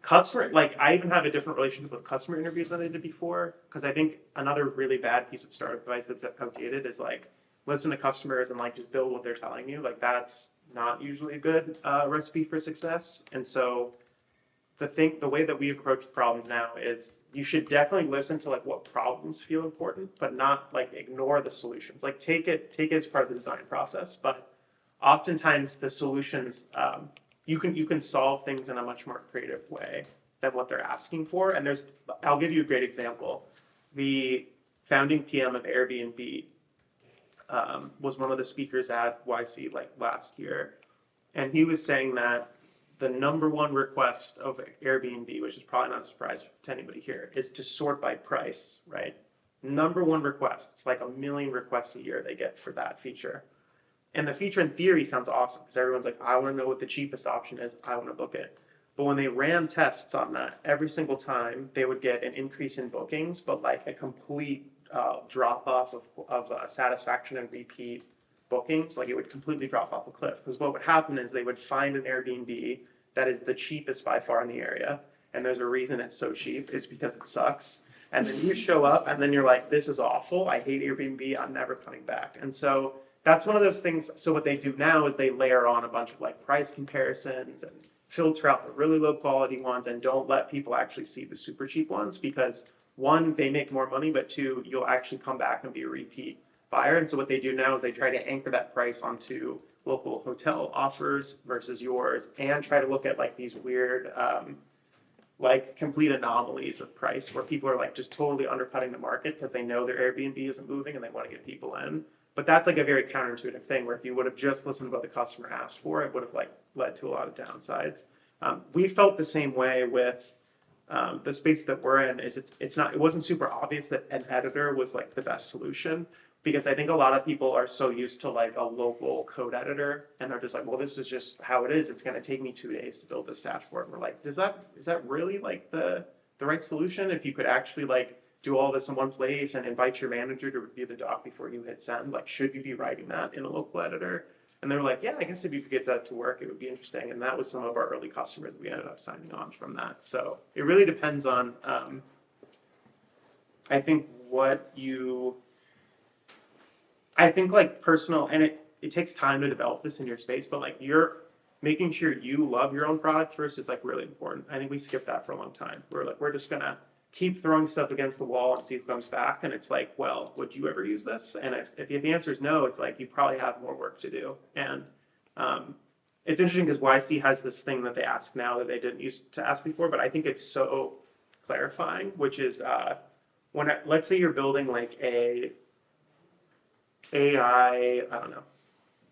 customer, like I even have a different relationship with customer interviews than I did before, because I think another really bad piece of startup advice that's outdated is like listen to customers and like just build what they're telling you. Like that's not usually a good recipe for success. And so the way that we approach problems now is you should definitely listen to like what problems feel important, but not like ignore the solutions. Like take it as part of the design process, but oftentimes the solutions you can solve things in a much more creative way than what they're asking for. And I'll give you a great example. The founding PM of Airbnb was one of the speakers at YC like last year, and he was saying that the number one request of Airbnb, which is probably not a surprise to anybody here, is to sort by price, right? Number one request. It's like 1 million requests a year they get for that feature. And the feature in theory sounds awesome because everyone's like, I want to know what the cheapest option is. I want to book it. But when they ran tests on that, every single time they would get an increase in bookings, but like a complete drop off of satisfaction and repeat bookings. Like it would completely drop off a cliff, because what would happen is they would find an Airbnb that is the cheapest by far in the area, and there's a reason it's so cheap, is because it sucks. And then you show up and then you're like, this is awful, I hate Airbnb, I'm never coming back. And so that's one of those things. So what they do now is they layer on a bunch of like price comparisons and filter out the really low quality ones and don't let people actually see the super cheap ones, because one, they make more money, but two, you'll actually come back and be a repeat buyer. And so what they do now is they try to anchor that price onto local hotel offers versus yours, and try to look at like these weird like complete anomalies of price where people are like just totally undercutting the market because they know their Airbnb isn't moving and they want to get people in. But that's like a very counterintuitive thing, where if you would have just listened to what the customer asked for, it would have like led to a lot of downsides. We felt the same way with the space that we're in. Is it wasn't super obvious that an editor was like the best solution, because I think a lot of people are so used to like a local code editor, and they're just like, well, this is just how it is. It's going to take me 2 days to build this dashboard. And we're like, is that really like the right solution? If you could actually like do all this in one place and invite your manager to review the doc before you hit send, like should you be writing that in a local editor? And they were like, yeah, I guess if you could get that to work, it would be interesting. And that was some of our early customers we ended up signing on from that. So it really depends on, I think like personal, and it takes time to develop this in your space, but like you're making sure you love your own product first is like really important. I think we skipped that for a long time. We're just gonna keep throwing stuff against the wall and see who comes back. And it's like, well, would you ever use this? And if the answer is no, it's like you probably have more work to do. And it's interesting because YC has this thing that they ask now that they didn't used to ask before, but I think it's so clarifying, which is let's say you're building like a I don't know,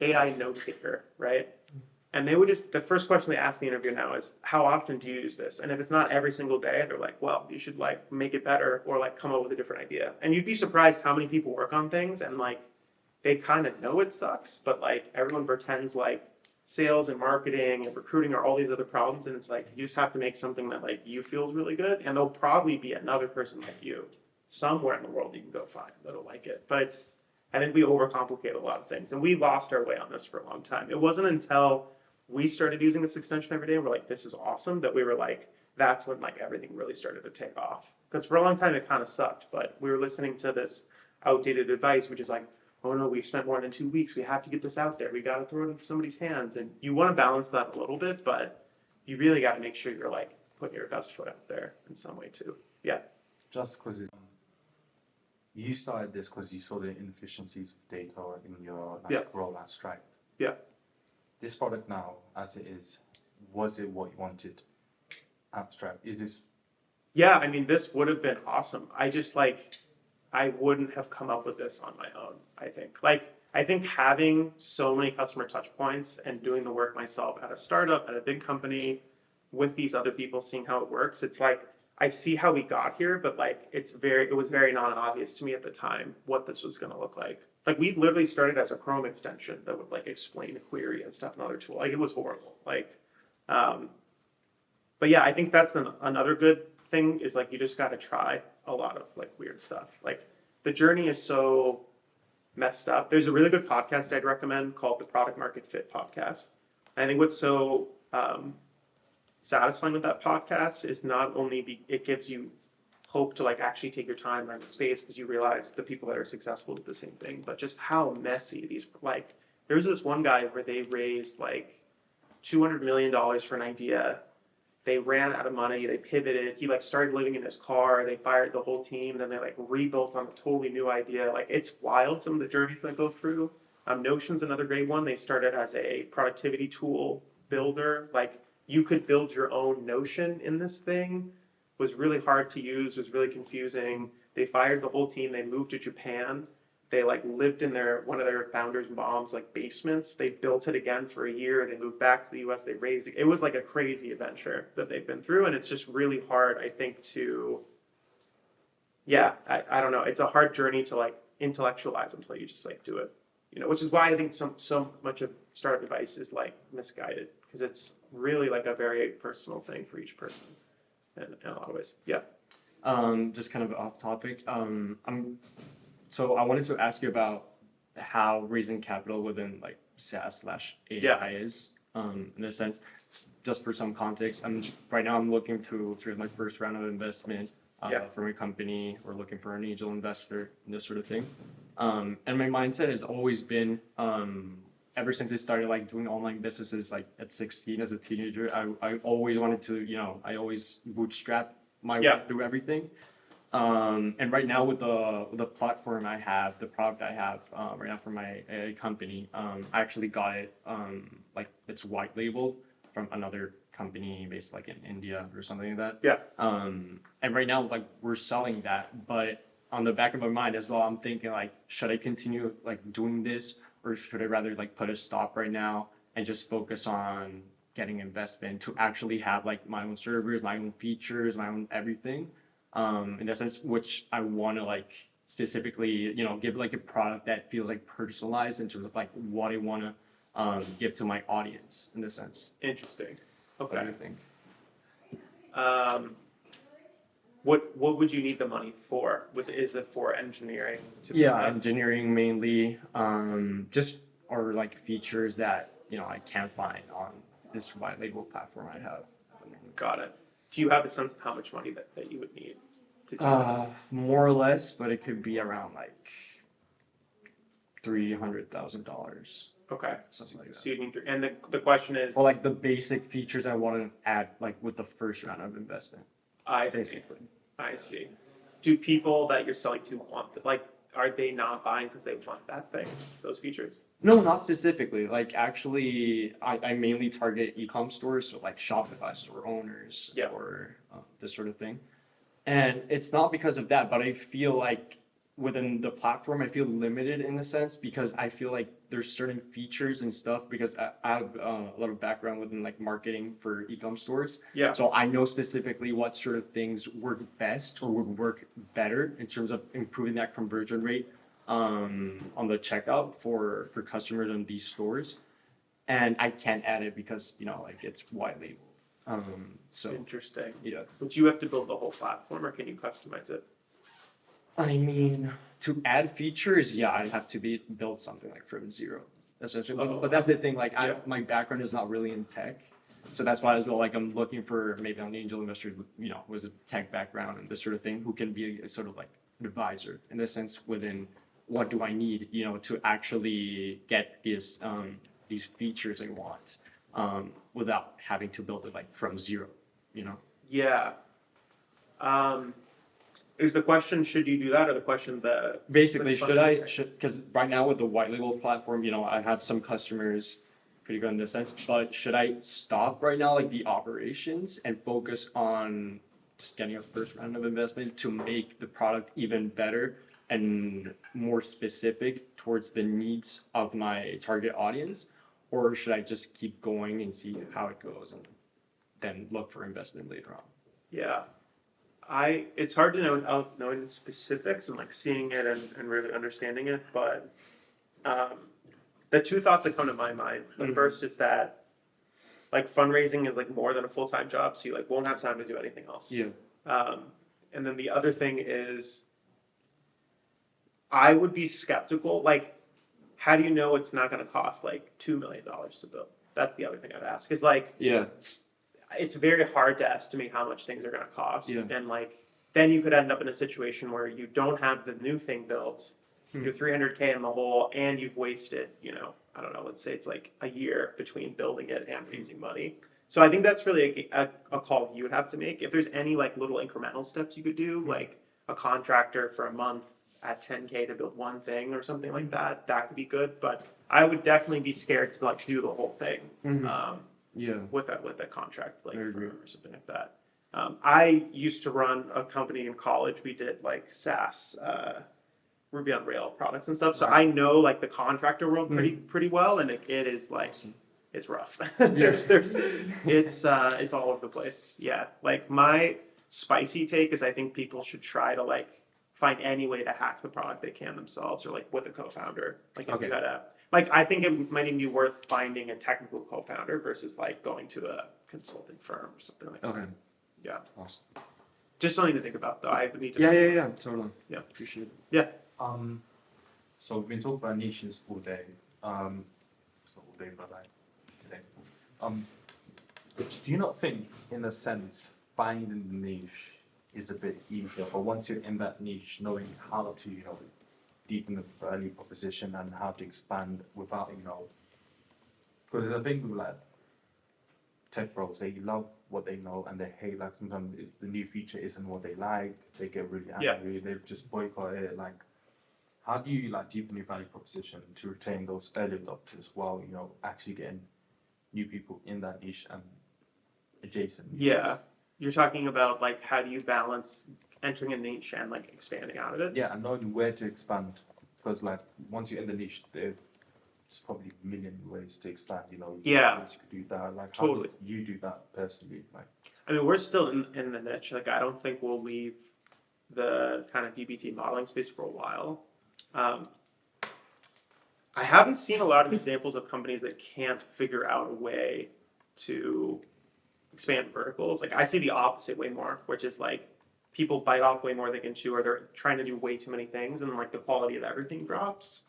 AI note taker, right? And they would the first question they ask the interviewer now is, how often do you use this? And if it's not every single day, they're like, well, you should like make it better or like come up with a different idea. And you'd be surprised how many people work on things and like they kind of know it sucks, but like everyone pretends like sales and marketing and recruiting are all these other problems. And it's like, you just have to make something that like you feels really good. And there'll probably be another person like you somewhere in the world you can go find that'll like it. But I think we overcomplicate a lot of things. And we lost our way on this for a long time. It wasn't until we started using this extension every day and we're like, this is awesome, that we were like, that's when like everything really started to take off. Because for a long time it kind of sucked, but we were listening to this outdated advice, which is like, oh no, we've spent more than 2 weeks, we have to get this out there, we got to throw it into somebody's hands. And you want to balance that a little bit, but you really got to make sure you're like putting your best foot out there in some way too. Yeah. Just because you started this because you saw the inefficiencies of data in your role at Stripe. Yeah. This product now, as it is, was it what you wanted at Stripe? Is this? Yeah, I mean, this would have been awesome. I just like, I wouldn't have come up with this on my own, I think. Like, I think having so many customer touch points and doing the work myself at a startup, at a big company, with these other people, seeing how it works, it's like, I see how we got here, but like, it was very non-obvious to me at the time what this was gonna look like. Like we literally started as a Chrome extension that would like explain a query and stuff, another tool. Like it was horrible. Like, but yeah, I think that's another good thing is like you just got to try a lot of like weird stuff. Like the journey is so messed up. There's a really good podcast I'd recommend called the Product Market Fit podcast. I think what's so satisfying with that podcast is not only it gives you hope to like actually take your time learn the space because you realize the people that are successful do the same thing, but just how messy these like there was this one guy where they raised like $200 million for an idea. They ran out of money, they pivoted, he like started living in his car, they fired the whole team, then they like rebuilt on a totally new idea. Like it's wild some of the journeys I go through. Notion's another great one. They started as a productivity tool builder. Like you could build your own Notion in this thing. Was really hard to use, was really confusing. They fired the whole team, they moved to Japan. They like lived in one of their founders' mom's like basements. They built it again for a year. They moved back to the US, they raised it. It was like a crazy adventure that they've been through. And it's just really hard, I think, I don't know. It's a hard journey to like intellectualize until you just like do it. You know, which is why I think so much of startup advice is like misguided. Because it's really like a very personal thing for each person. In a lot of ways, yeah. Just kind of off topic. So I wanted to ask you about how raising capital within like SaaS/AI is. In a sense, just for some context, right now I'm looking to raise my first round of investment for my company. We're looking for an angel investor and this sort of thing. And my mindset has always been ever since I started like doing online businesses, like at 16 as a teenager, I always wanted to, I always bootstrap my way through everything. And right now with the platform I have, the product I have right now for my company, I actually got it, like it's white labeled from another company based like in India or something like that. Yeah. And right now, like we're selling that, but on the back of my mind as well, I'm thinking like, should I continue like doing this? Or should I rather like put a stop right now and just focus on getting investment to actually have like my own servers, my own features, my own everything, in that sense, which I want to like specifically, give like a product that feels like personalized in terms of like what I want to give to my audience in the sense. Interesting. What Okay. do you think? What would you need the money for? Is it for engineering? Engineering mainly, or like features that I can't find on this white label platform I have. Got it. Do you have a sense of how much money that you would need to do that? More or less, but it could be around like $300,000. Okay. Something like that. So you need and the question is. Or like the basic features I want to add, like with the first round of investment. I see. Basically. I see. Do people that you're selling to want like? are they not buying because they want that thing, those features? No, not specifically. Like actually, I mainly target e-com stores, so like Shopify store owners Yeah. or this sort of thing. And it's not because of that, but I feel like within the platform, I feel limited in the sense because I feel like there's certain features and stuff because I have a lot of background within like marketing for e-com stores. Yeah. So I know specifically what sort of things work best or would work better in terms of improving that conversion rate on the checkout for customers in these stores. And I can't add it because, you know, like it's white label. So Interesting. yeah. Would you have to build the whole platform, or can you customize it? I mean, to add features, yeah, I'd have to build something like from zero, essentially. But that's the thing, like Yeah. my background is not really in tech. So that's why as well, like I'm looking for maybe an angel investor, you know, with a tech background and this sort of thing, who can be a sort of like an advisor in the sense within what do I need, you know, to actually get these features I want, without having to build it like from zero, you know? Yeah. Is the question, should you do that, or the question that? Basically, Which should one? I, because right now with the white label platform, you know, I have some customers pretty good in this sense, but should I stop right now, like the operations and focus on just getting a first round of investment to make the product even better and more specific towards the needs of my target audience? Or should I just keep going and see how it goes and then look for investment later on? Yeah. It's hard to know without knowing the specifics and like seeing it and really understanding it, but the two thoughts that come to my mind, the first is that like fundraising is like more than a full-time job, so you like won't have time to do anything else. Yeah. And then the other thing is I would be skeptical, like how do you know it's not gonna cost like $2 million to build? That's the other thing I'd ask, is like Yeah. it's very hard to estimate how much things are going to cost. Yeah. And like, then you could end up in a situation where you don't have the new thing built, you're 300K in the hole, and you've wasted, you know, I don't know, let's say it's like a year between building it and raising money. So I think that's really a call you would have to make. If there's any like little incremental steps you could do, like a contractor for a month at 10K to build one thing or something like that, that could be good. But I would definitely be scared to like do the whole thing. Yeah. With a contract like I agree. firm or something like that. I used to run a company in college. We did like SaaS, Ruby on Rails products and stuff. So I know like the contractor world pretty well, and it is like it's rough. It's all over the place. Yeah, like my spicy take is I think people should try to like find any way to hack the product they can themselves, or like with a co-founder. Like if you had a like, I think it might even be worth finding a technical co-founder versus like going to a consulting firm or something like that. Okay. Yeah. Awesome. Just something to think about, though. I need to. Yeah, totally. Yeah. Appreciate it. Yeah. So we've been talking about niches all day. So all day, but like today. Do you not think, in a sense, finding the niche is a bit easier, but once you're in that niche, knowing how to, you know, deepen the value proposition and how to expand without, you know, because there's a thing with like tech pros, they love what they know and they hate like sometimes if the new feature isn't what they like, they get really angry, they just boycott it. Like, how do you like deepen your value proposition to retain those early adopters while, you know, actually getting new people in that niche and adjacent niches? Yeah. You're talking about like how do you balance entering a niche and like expanding out of it? Yeah, and knowing where to expand, because like once you're in the niche, there's probably a million ways to expand. You know, Yeah. ways you could do that. Like, Totally. how do you do that personally? Like, I mean, we're still in the niche. Like, I don't think we'll leave the kind of DBT modeling space for a while. I haven't seen a lot of examples of companies that can't figure out a way to expand verticals. Like, I see the opposite way more, which is like people bite off way more than they can chew, or they're trying to do way too many things, and like the quality of everything drops.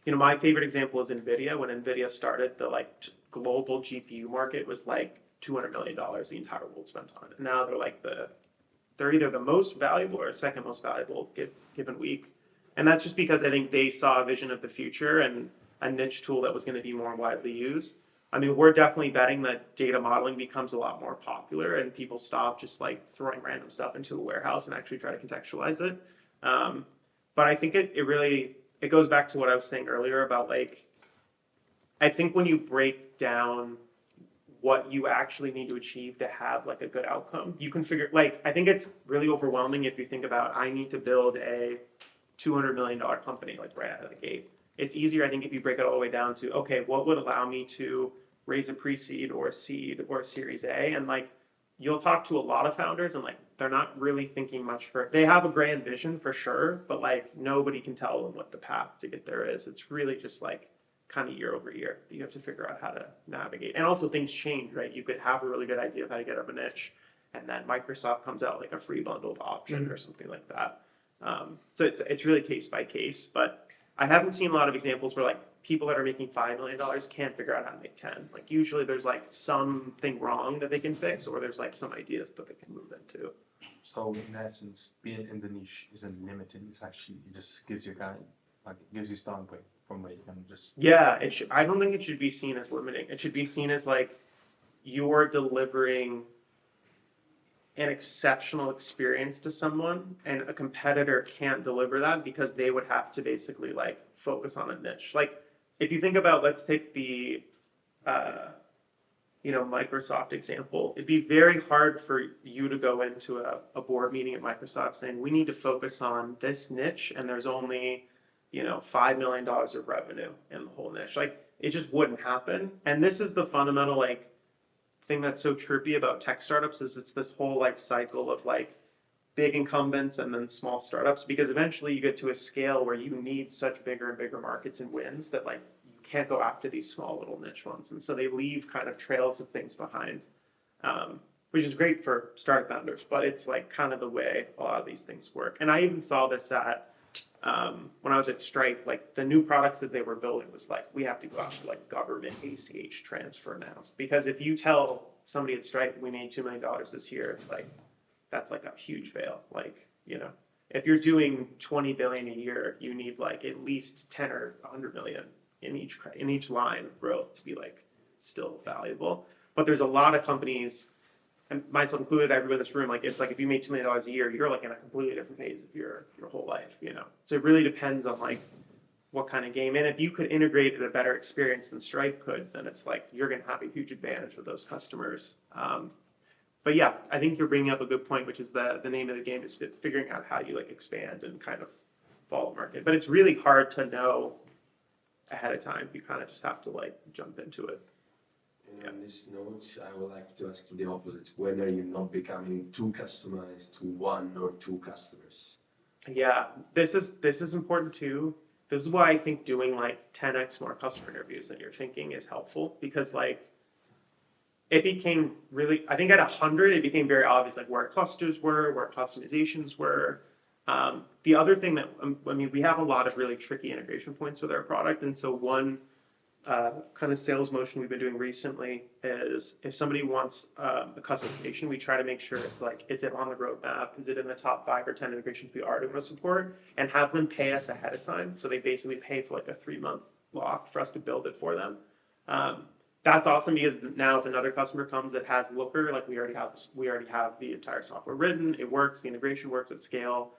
You know, my favorite example is NVIDIA. When NVIDIA started, the like global GPU market was like $200 million the entire world spent on it. And now they're either the most valuable or second most valuable given week. And that's just because I think they saw a vision of the future and a niche tool that was going to be more widely used. I mean, we're definitely betting that data modeling becomes a lot more popular and people stop just like throwing random stuff into a warehouse and actually try to contextualize it. But But I think it really, it goes back to what I was saying earlier about like, I think when you break down what you actually need to achieve to have like a good outcome, you can figure, like, I think it's really overwhelming if you think about, I need to build a $200 million company, like right out of the gate. It's easier, I think, if you break it all the way down to, okay, what would allow me to raise a pre-seed or a seed or a series A? And like, you'll talk to a lot of founders and like, they're not really thinking much they have a grand vision for sure, but like nobody can tell them what the path to get there is. It's really just like kind of year over year that you have to figure out how to navigate. And also things change, right? You could have a really good idea of how to get up a niche, and then Microsoft comes out like a free bundled option or something like that. So it's really case by case, but I haven't seen a lot of examples where like people that are making $5 million can't figure out how to make 10. Like usually there's like something wrong that they can fix, or there's like some ideas that they can move into. So in essence, being in the niche isn't limiting. It's actually, it just gives you kind of, like, it gives you starting point from where you can just. Yeah, it should. I don't think it should be seen as limiting. It should be seen as like you're delivering an exceptional experience to someone, and a competitor can't deliver that because they would have to basically like focus on a niche. Like if you think about, let's take the Microsoft example. It'd be very hard for you to go into a board meeting at Microsoft saying we need to focus on this niche, and there's only $5 million of revenue in the whole niche. Like it just wouldn't happen. And this is the fundamental like thing that's so trippy about tech startups, is it's this whole like cycle of like big incumbents and then small startups, because eventually you get to a scale where you need such bigger and bigger markets and wins that like you can't go after these small little niche ones. And so they leave kind of trails of things behind, which is great for startup founders, but it's like kind of the way a lot of these things work. And I even saw this at when I was at Stripe, like the new products that they were building was like, we have to go after like government ACH transfer now. Because if you tell somebody at Stripe we made $2 million this year, it's like, that's like a huge fail. Like, if you're doing 20 billion a year, you need like at least 10 or 100 million in each line of growth to be like still valuable. But there's a lot of companies, and myself included, everyone in this room, like it's like if you make $2 million a year, you're like in a completely different phase of your whole life, So it really depends on like what kind of game. And if you could integrate a better experience than Stripe could, then it's like you're going to have a huge advantage with those customers. But yeah, I think you're bringing up a good point, which is the name of the game is figuring out how you like expand and kind of follow the market. But it's really hard to know ahead of time. You kind of just have to like jump into it. And on this note, I would like to ask you the opposite. When are you not becoming too customized to one or two customers? Yeah, this is important too. This is why I think doing like 10x more customer interviews than you're thinking is helpful, because like it became really, I think at 100, it became very obvious like where clusters were, where customizations were. The other thing that, we have a lot of really tricky integration points with our product. And so one kind of sales motion we've been doing recently is if somebody wants a customization, we try to make sure it's like, is it on the roadmap? Is it in the top 5 or 10 integrations we are going to support? And have them pay us ahead of time. So they basically pay for like a 3-month lock for us to build it for them. That's awesome, because now if another customer comes that has Looker, like we already have the entire software written, it works, the integration works at scale,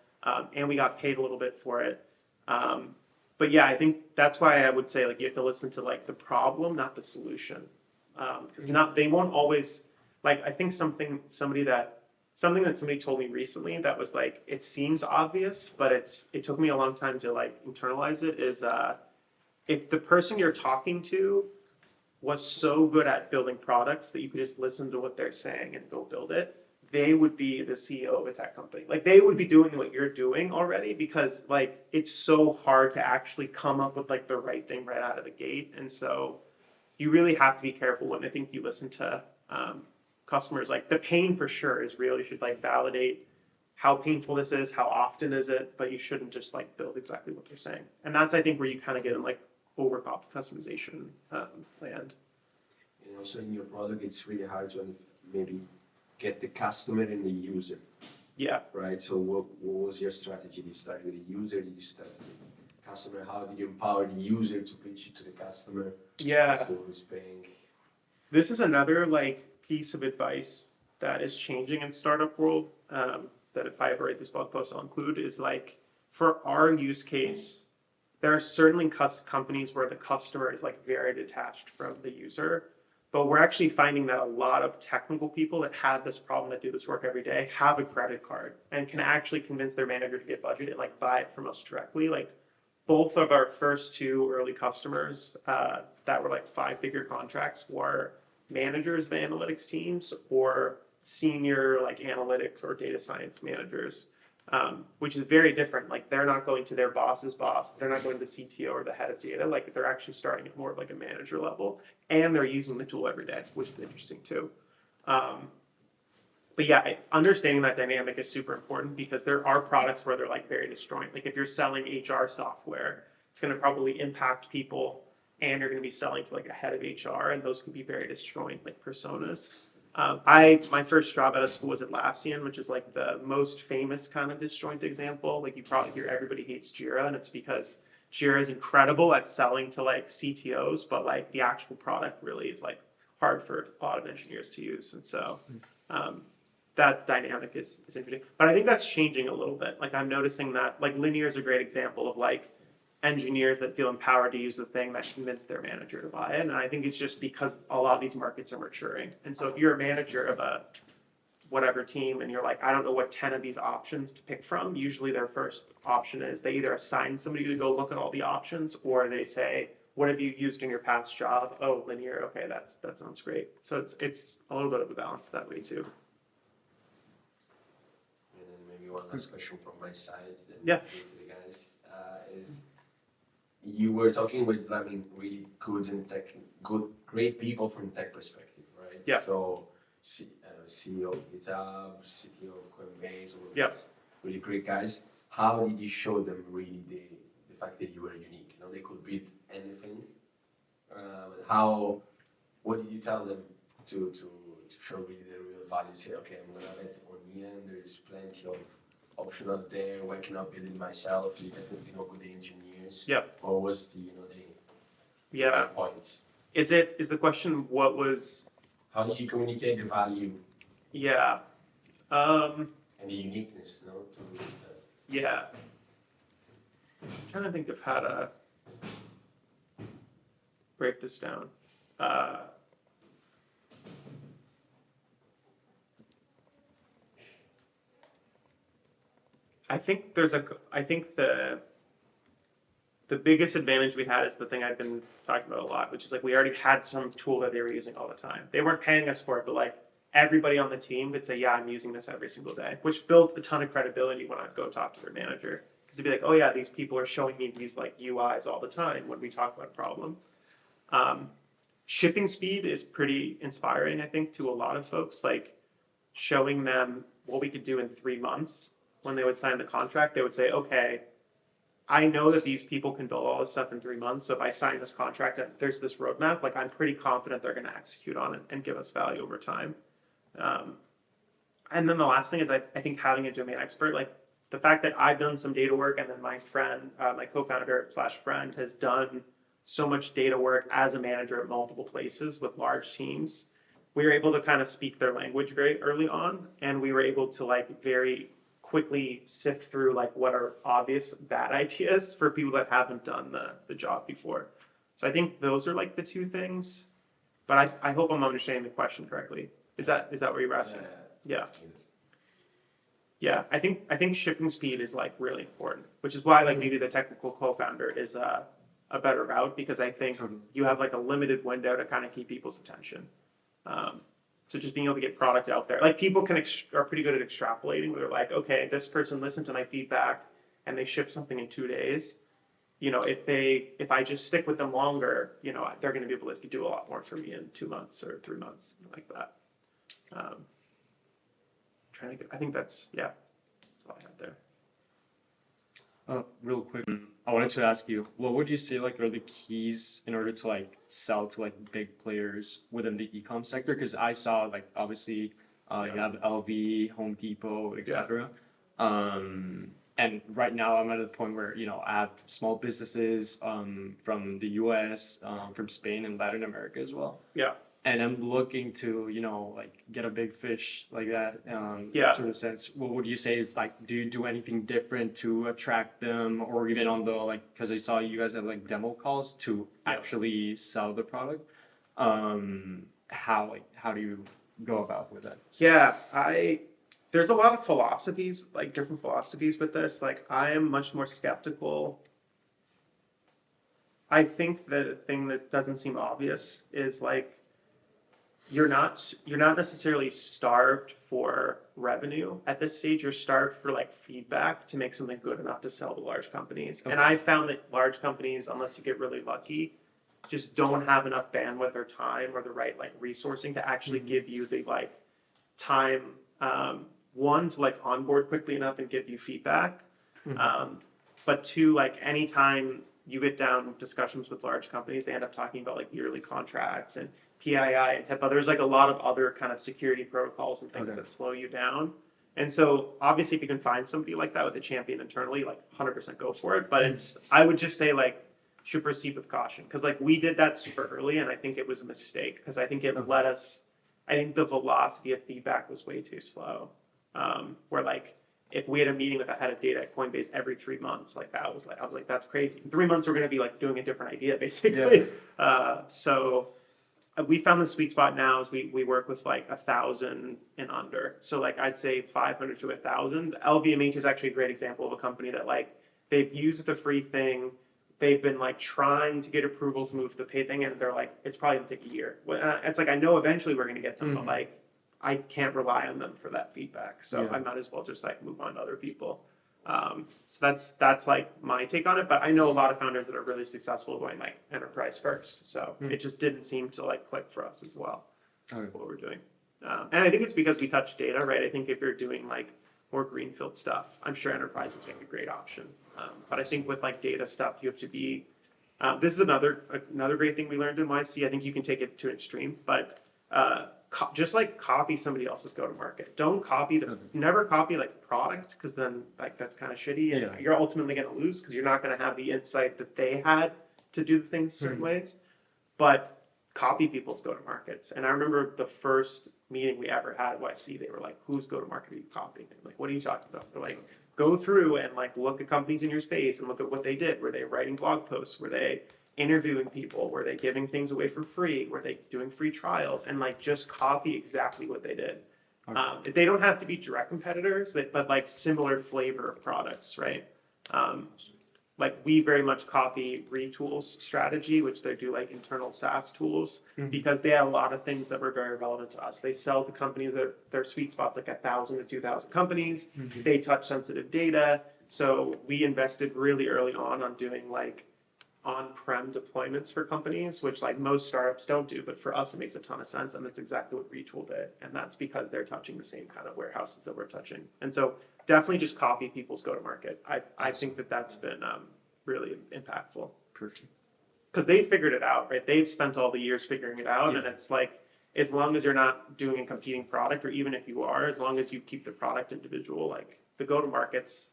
and we got paid a little bit for it. But yeah, I think that's why I would say like you have to listen to like the problem, not the solution, because they won't always like. I think something that somebody told me recently that was like, it seems obvious, but it took me a long time to like internalize it. Is if the person you're talking to was so good at building products that you could just listen to what they're saying and go build it, they would be the CEO of a tech company. Like they would be doing what you're doing already, because like it's so hard to actually come up with like the right thing right out of the gate. And so you really have to be careful when I think you listen to customers. Like the pain for sure is real. You should like validate how painful this is, how often is it, but you shouldn't just like build exactly what they're saying. And that's, I think, where you kind of get in like over customization land. And also in your product, it's really hard to maybe get the customer and the user. Yeah. Right. So what was your strategy? Did you start with the user? Did you start with the customer? How did you empower the user to pitch it to the customer? Yeah. Who's paying? This is another like piece of advice that is changing in startup world. That if I ever write this blog post, I'll include, is like for our use case, there are certainly companies where the customer is like very detached from the user, but we're actually finding that a lot of technical people that have this problem, that do this work every day, have a credit card and can actually convince their manager to get budget and like buy it from us directly. Like both of our first two early customers that were like 5-figure contracts were managers of analytics teams or senior like analytics or data science managers, which is very different. Like they're not going to their boss's boss, they're not going to the CTO or the head of data. Like they're actually starting at more of like a manager level, and they're using the tool every day, which is interesting too. But yeah, understanding that dynamic is super important because there are products where they're like very disjoint. Like if you're selling HR software, it's going to probably impact people, and you're going to be selling to like a head of HR, and those can be very disjoint, like personas. My first job at a school was Atlassian, which is like the most famous kind of disjoint example. Like you probably hear everybody hates Jira, and it's because Jira is incredible at selling to like CTOs, but like the actual product really is like hard for a lot of engineers to use. And so that dynamic is interesting. But I think that's changing a little bit. Like I'm noticing that like Linear is a great example of like engineers that feel empowered to use the thing that convince their manager to buy it. And I think it's just because a lot of these markets are maturing. And so if you're a manager of a whatever team and you're like, I don't know what 10 of these options to pick from, usually their first option is they either assign somebody to go look at all the options, or they say, what have you used in your past job? Oh, Linear. Okay, that sounds great. So it's a little bit of a balance that way too. And then maybe one last question from my side. Then Yes. to the guys is you were talking with really good and great people from tech perspective, right? Yeah. So CEO of GitHub, CTO of Coinbase, all of Yeah. these really great guys. How did you show them really the fact that you were unique? You know, they could beat anything. What did you tell them to show really the real value? Say, okay, I'm gonna bet on Ian. There's plenty of option out there. Why cannot build it myself? You definitely know good engineers. Yeah. Or was the Yeah. points? Is the question what was? How do you communicate the value Yeah. and the uniqueness? You know, to Yeah. I'm trying to think of how to break this down. I think the biggest advantage we had is the thing I've been talking about a lot, which is like we already had some tool that they were using all the time. They weren't paying us for it, but like everybody on the team could say, yeah, I'm using this every single day, which built a ton of credibility when I'd go talk to their manager. Because they'd be like, oh yeah, these people are showing me these like UIs all the time when we talk about a problem. Shipping speed is pretty inspiring, I think, to a lot of folks. Like showing them what we could do in 3 months. When they would sign the contract, they would say, okay, I know that these people can build all this stuff in 3 months. So if I sign this contract and there's this roadmap, like I'm pretty confident they're going to execute on it and give us value over time. And then the last thing is I think having a domain expert, like the fact that I've done some data work and then my friend, my co-founder / friend has done so much data work as a manager at multiple places with large teams. We were able to kind of speak their language very early on, and we were able to like very quickly sift through like what are obvious bad ideas for people that haven't done the job before. So I think those are like the two things, but I hope I'm understanding the question correctly. Is that what you're asking? Yeah. Yeah, I think shipping speed is like really important, which is why like maybe the technical co-founder is a better route, because I think you have like a limited window to kind of keep people's attention. So just being able to get product out there, like people are pretty good at extrapolating. They're like, okay, this person listened to my feedback and they ship something in 2 days. You know, if I just stick with them longer, you know, they're going to be able to do a lot more for me in 2 months or 3 months, like that. I think that's all I have there. Real quick, I wanted to ask you, what would you say like are the keys in order to like sell to like big players within the e-com sector? Because I saw like obviously you have LV, Home Depot, etc. And right now I'm at a point where, you know, I have small businesses from the US, from Spain and Latin America as well. Yeah. and I'm looking to, you know, like get a big fish like that, Yeah. sort of sense. What would you say is like, do you do anything different to attract them, or even on the like, because I saw you guys have like demo calls to actually sell the product. How do you go about with that? Yeah, there's a lot of philosophies, like different philosophies with this. Like I am much more skeptical. I think that a thing that doesn't seem obvious is like you're not necessarily starved for revenue at this stage. You're starved for like feedback to make something good enough to sell to large companies. And I found that large companies, unless you get really lucky, just don't have enough bandwidth or time or the right like resourcing to actually give you the like time, one, to like onboard quickly enough and give you feedback, but two, like anytime you get down discussions with large companies, they end up talking about like yearly contracts and PII and HIPAA. There's like a lot of other kind of security protocols and things that slow you down. And so obviously if you can find somebody like that with a champion internally, like 100% go for it. But I would just say like, should proceed with caution. Because like we did that super early and I think it was a mistake because I think it led us, I think the velocity of feedback was way too slow. Where like, if we had a meeting with a head of data at Coinbase every 3 months, like that was like, I was like, that's crazy. In 3 months, we're going to be like doing a different idea basically. So we found the sweet spot now is we work with like 1,000 and under. So like I'd say 500 to 1,000. LVMH is actually a great example of a company that like they've used the free thing. They've been like trying to get approval to move to the pay thing, and they're like, it's probably gonna take a year. It's like I know eventually we're gonna get them, but like I can't rely on them for that feedback. So I might as well just like move on to other people. So that's like my take on it. But I know a lot of founders that are really successful going like enterprise first. So it just didn't seem to like click for us as well. What we're doing, and I think it's because we touch data, right? I think if you're doing like more greenfield stuff, I'm sure enterprise is like a great option. But I think with like data stuff, you have to be. This is another great thing we learned in YC. I think you can take it to an extreme, but just like copy somebody else's go-to-market. Don't copy never copy like product, because then like that's kind of shitty, and you're ultimately going to lose because you're not going to have the insight that they had to do things certain ways. But copy people's go-to-markets. And I remember the first meeting we ever had at YC, they were like, "Whose go-to-market are you copying?" I'm like, "What are you talking about?" They're like, "Go through and like look at companies in your space and look at what they did. Were they writing blog posts? Were they interviewing people? Were they giving things away for free? Were they doing free trials?" And like just copy exactly what they did. They don't have to be direct competitors, but like similar flavor of products, right? Like we very much copy Retool's strategy, which they do like internal SaaS tools, because they have a lot of things that were very relevant to us. They sell to companies that their sweet spot's like 1,000 to 2,000 companies. They touch sensitive data. So we invested really early on doing like on-prem deployments for companies, which like most startups don't do, but for us it makes a ton of sense, and that's exactly what Retool did, and that's because they're touching the same kind of warehouses that we're touching. And so definitely just copy people's go-to-market. I think that's been really impactful. Perfect. Because they figured it out, right? They've spent all the years figuring it out, and it's like as long as you're not doing a competing product, or even if you are, as long as you keep the product individual, like the go-to-markets,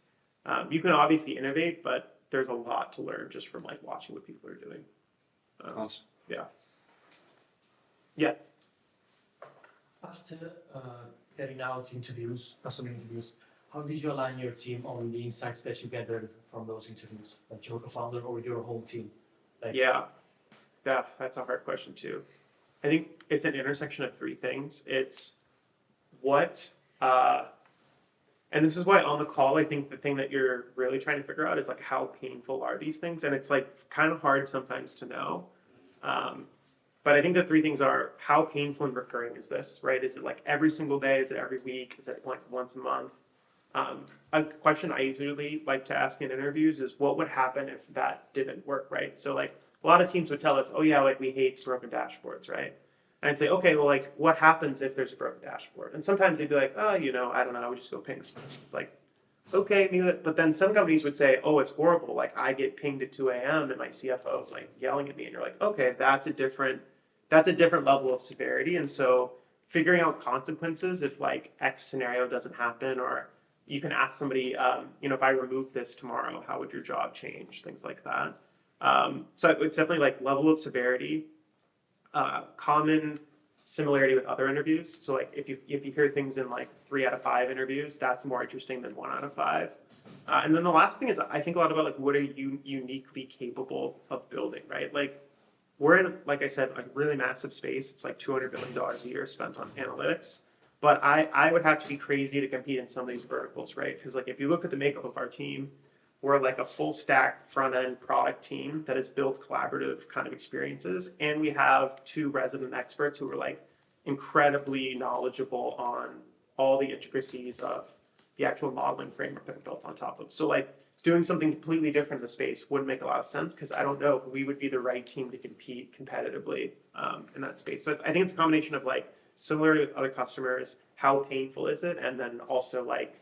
you can obviously innovate, but there's a lot to learn just from like watching what people are doing. Awesome. Yeah. After carrying out interviews, customer interviews, how did you align your team on the insights that you gathered from those interviews, like your co-founder or your whole team? Like, That's a hard question too. I think it's an intersection of three things. It's what, and this is why on the call, I think the thing that you're really trying to figure out is like how painful are these things? And it's like kind of hard sometimes to know. But I think the three things are how painful and recurring is this, right? Is it like every single day? Is it every week? Is it like once a month? A question I usually like to ask in interviews is what would happen if that didn't work, right? So like a lot of teams would tell us, oh yeah, like we hate broken dashboards, right? And I'd say, okay, well, like what happens if there's a broken dashboard? And sometimes they'd be like, oh, you know, I don't know, I would just go ping this person. It's like, okay, maybe that, but then some companies would say, oh, it's horrible. Like I get pinged at 2 a.m. and my CFO is like yelling at me, and you're like, okay, that's a different level of severity. And so figuring out consequences if like X scenario doesn't happen, or you can ask somebody, you know, if I remove this tomorrow, how would your job change? Things like that. So it's definitely like level of severity, common similarity with other interviews. So like if you hear things in like 3 out of 5 interviews, that's more interesting than 1 out of 5. And then the last thing is I think a lot about like what are you uniquely capable of building, right? Like we're in, like I said, like really massive space. It's like $200 billion a year spent on analytics. But I would have to be crazy to compete in some of these verticals, right? Because like if you look at the makeup of our team, we're like a full stack front end product team that has built collaborative kind of experiences. And we have 2 resident experts who are like incredibly knowledgeable on all the intricacies of the actual modeling framework that we built on top of. So like doing something completely different in the space wouldn't make a lot of sense because I don't know if we would be the right team to compete competitively in that space. So I think it's a combination of like similarity with other customers, how painful is it, and then also like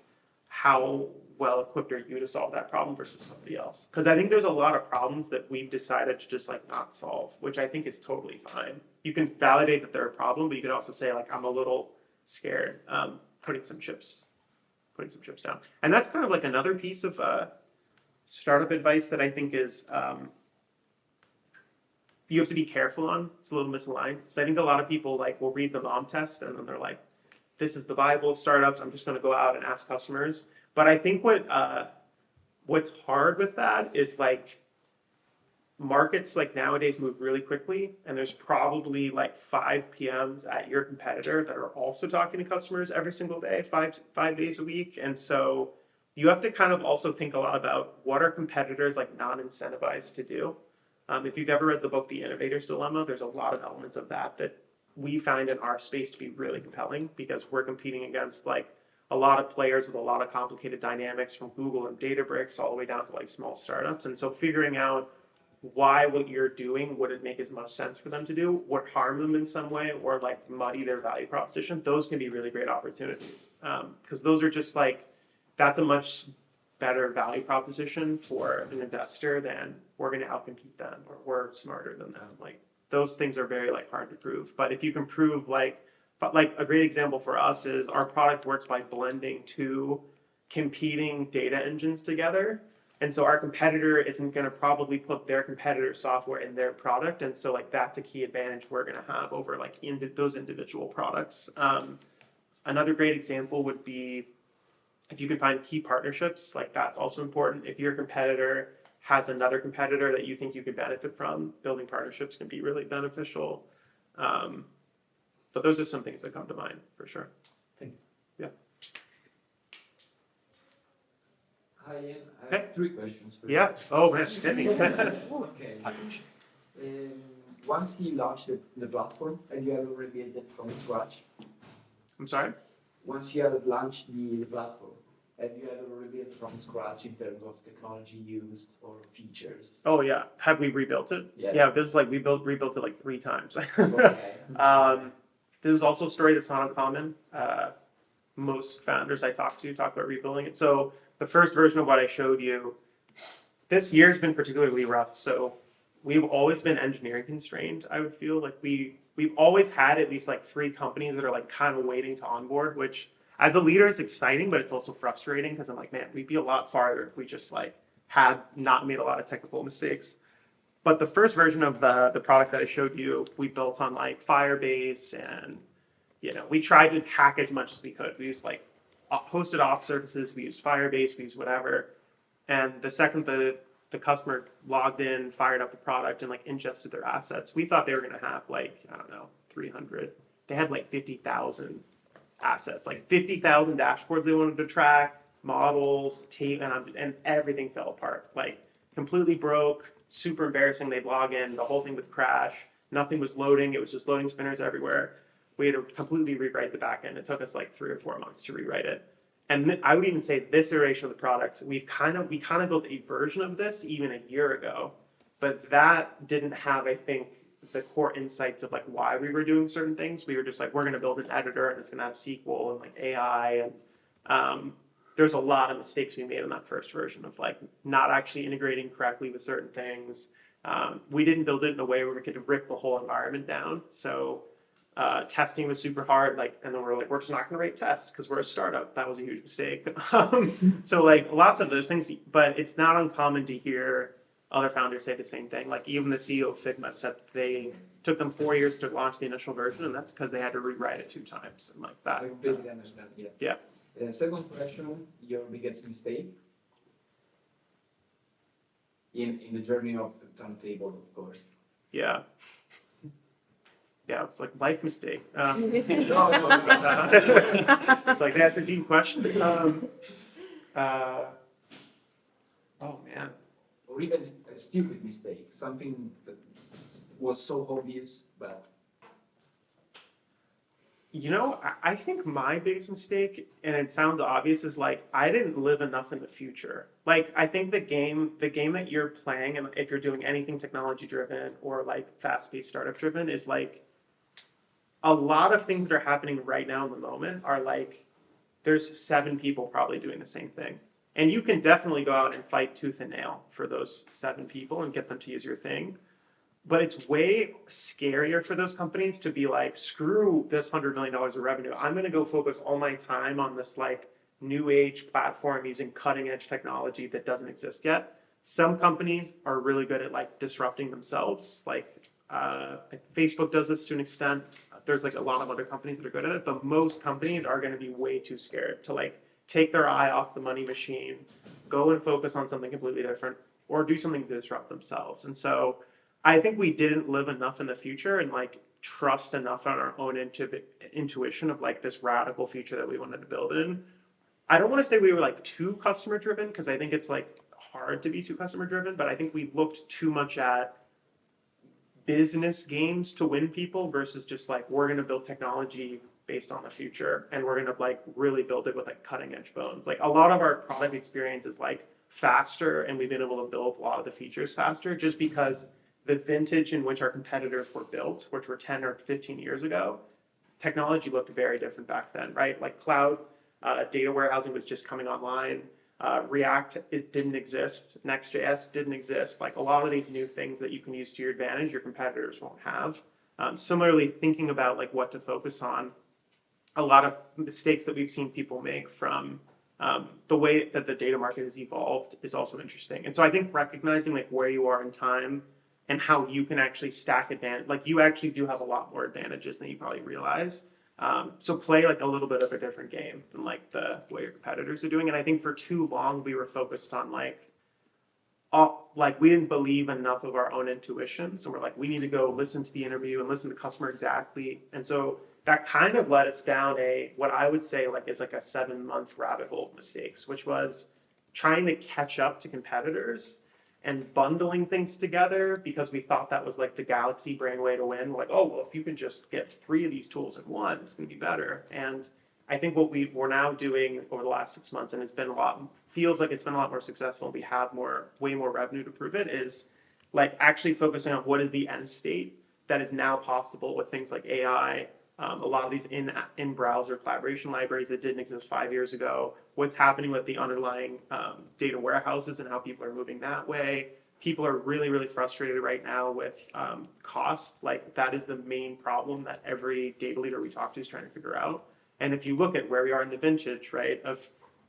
how well equipped are you to solve that problem versus somebody else? Because I think there's a lot of problems that we've decided to just like not solve, which I think is totally fine. You can validate that they're a problem, but you could also say like I'm a little scared putting some chips down. And that's kind of like another piece of startup advice that I think is you have to be careful on. It's a little misaligned. So I think a lot of people like will read the mom test and then they're like, this is the Bible of startups. I'm just going to go out and ask customers. But I think what's hard with that is like markets like nowadays move really quickly, and there's probably like 5 PMs at your competitor that are also talking to customers every single day, five days a week. And so you have to kind of also think a lot about what are competitors like non-incentivized to do. If you've ever read the book The Innovator's Dilemma, there's a lot of elements of that we find in our space to be really compelling because we're competing against like a lot of players with a lot of complicated dynamics from Google and Databricks all the way down to like small startups. And so figuring out why what you're doing wouldn't make as much sense for them to do, would harm them in some way, or like muddy their value proposition, those can be really great opportunities. Because those are just like, that's a much better value proposition for an investor than we're going to outcompete them or we're smarter than them. Like those things are very like hard to prove. But if you can prove like a great example for us is our product works by blending 2 competing data engines together. And so our competitor isn't going to probably put their competitor software in their product. And so like that's a key advantage we're going to have over like those individual products. Another great example would be if you can find key partnerships, like that's also important. If your competitor has another competitor that you think you could benefit from, building partnerships can be really beneficial. But those are some things that come to mind for sure. Thank you. Yeah. Hi Ian, I Hey. have 3 questions for you. Yeah. Oh, man, kidding. Okay. Once you launched the platform, have you ever rebuilt it from scratch? I'm sorry? Once you have launched the platform, have you ever rebuilt from scratch in terms of technology used or features? Oh yeah. Have we rebuilt it? Yeah. This is like we rebuilt it like 3 times. Okay. This is also a story that's not uncommon. Most founders I talk about rebuilding it. So the first version of what I showed you, this year's been particularly rough. So we've always been engineering constrained. I would feel like we've always had at least like 3 companies that are like kind of waiting to onboard, which as a leader is exciting, but it's also frustrating because I'm like, man, we'd be a lot farther if we just like had not made a lot of technical mistakes. But the first version of the product that I showed you, we built on like Firebase, and we tried to hack as much as we could. We used like hosted auth services, we used Firebase, we used whatever. And the second the customer logged in, fired up the product, and like ingested their assets, we thought they were going to have like, I don't know, 300. They had like 50,000 assets, like 50,000 dashboards they wanted to track, models, tape, and everything fell apart. Like completely broke, super embarrassing. They'd log in, the whole thing would crash. Nothing was loading. It was just loading spinners everywhere. We had to completely rewrite the backend. It took us like 3 or 4 months to rewrite it. And I would even say this iteration of the product, we kind of built a version of this even a year ago, but that didn't have, I think, the core insights of like why we were doing certain things. We were just like, we're going to build an editor and it's going to have SQL and like AI. And there's a lot of mistakes we made in that first version of like not actually integrating correctly with certain things. We didn't build it in a way where we could rip the whole environment down. So testing was super hard. And then we're just not going to write tests because we're a startup. That was a huge mistake. So like lots of those things, but it's not uncommon to hear other founders say the same thing. Like even the CEO of Figma said they took them 4 years to launch the initial version, and that's because they had to rewrite it 2 times and like that. I completely understand, yeah. Yeah. Second question, your biggest mistake in the journey of the turntable, of course. Yeah. Yeah, it's like life mistake. No. It's like that's a deep question. Oh man. Or even a stupid mistake, something that was so obvious, but You know, I think my biggest mistake, and it sounds obvious, is like I didn't live enough in the future. Like I think the game that you're playing, and if you're doing anything technology driven or like fast-paced startup driven, is like a lot of things that are happening right now in the moment are like there's 7 people probably doing the same thing. And you can definitely go out and fight tooth and nail for those 7 people and get them to use your thing. But it's way scarier for those companies to be like, screw this $100 million of revenue. I'm going to go focus all my time on this like new age platform using cutting edge technology that doesn't exist yet. Some companies are really good at like disrupting themselves. Like Facebook does this to an extent. There's like a lot of other companies that are good at it, but most companies are going to be way too scared to like take their eye off the money machine, go and focus on something completely different, or do something to disrupt themselves. And so I think we didn't live enough in the future and like trust enough on our own intuition of like this radical future that we wanted to build in. I don't want to say we were like too customer driven because I think it's like hard to be too customer driven, but I think we looked too much at business games to win people versus just like we're going to build technology based on the future and we're going to like really build it with like cutting edge bones. Like a lot of our product experience is like faster and we've been able to build a lot of the features faster just because the vintage in which our competitors were built, which were 10 or 15 years ago, technology looked very different back then, right? Like cloud data warehousing was just coming online. React, it didn't exist. Next.js didn't exist. Like a lot of these new things that you can use to your advantage, your competitors won't have. Similarly, thinking about like what to focus on, a lot of mistakes that we've seen people make from the way that the data market has evolved is also interesting. And so I think recognizing like where you are in time and how you can actually stack advantage, like you actually do have a lot more advantages than you probably realize. So play like a little bit of a different game than like the way your competitors are doing. And I think for too long we were focused on like we didn't believe enough of our own intuition. So we're like, we need to go listen to the interview and listen to the customer exactly. And so that kind of led us down what I would say like is like a 7-month rabbit hole of mistakes, which was trying to catch up to competitors and bundling things together because we thought that was like the galaxy brain way to win. We're like, oh, well, if you can just get 3 of these tools in one, it's going to be better. And I think what we're now doing over the last 6 months, and it's been feels like it's been a lot more successful, and we have way more revenue to prove it, is like actually focusing on what is the end state that is now possible with things like AI, a lot of these in-browser collaboration libraries that didn't exist 5 years ago, what's happening with the underlying data warehouses and how people are moving that way. People are really, really frustrated right now with cost. Like that is the main problem that every data leader we talk to is trying to figure out. And if you look at where we are in the vintage, right, of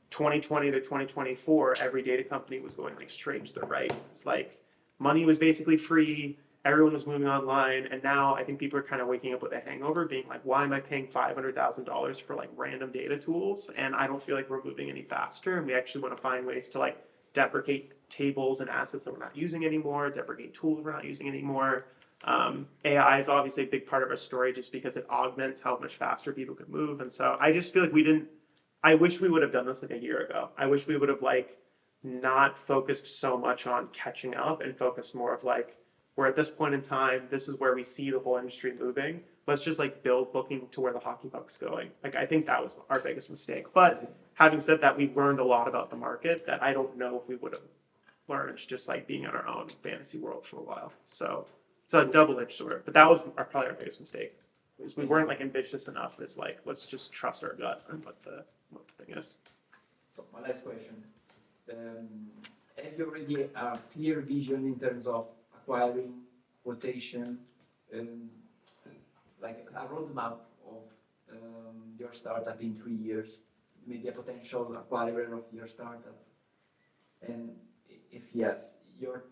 2020 to 2024, every data company was going like straight to the right. It's like money was basically free. Everyone was moving online, and now I think people are kind of waking up with a hangover, being like, why am I paying $500,000 for like random data tools? And I don't feel like we're moving any faster. And we actually want to find ways to like deprecate tables and assets that we're not using anymore, deprecate tools we're not using anymore. AI is obviously a big part of our story just because it augments how much faster people could move. And so I just feel like I wish we would have done this like a year ago. I wish we would have like not focused so much on catching up and focused more of like, we're at this point in time, this is where we see the whole industry moving. Let's just like build looking to where the hockey puck's going. Like I think that was our biggest mistake. But having said that, we've learned a lot about the market that I don't know if we would have learned just like being in our own fantasy world for a while. So it's a double-edged sword. But that was probably our biggest mistake. Is we weren't like ambitious enough. It's like let's just trust our gut and what the thing is. So my last question: have you already a clear vision in terms of acquiring, quotation, like a roadmap of your startup in 3 years, maybe a potential acquirer of your startup? And if yes, your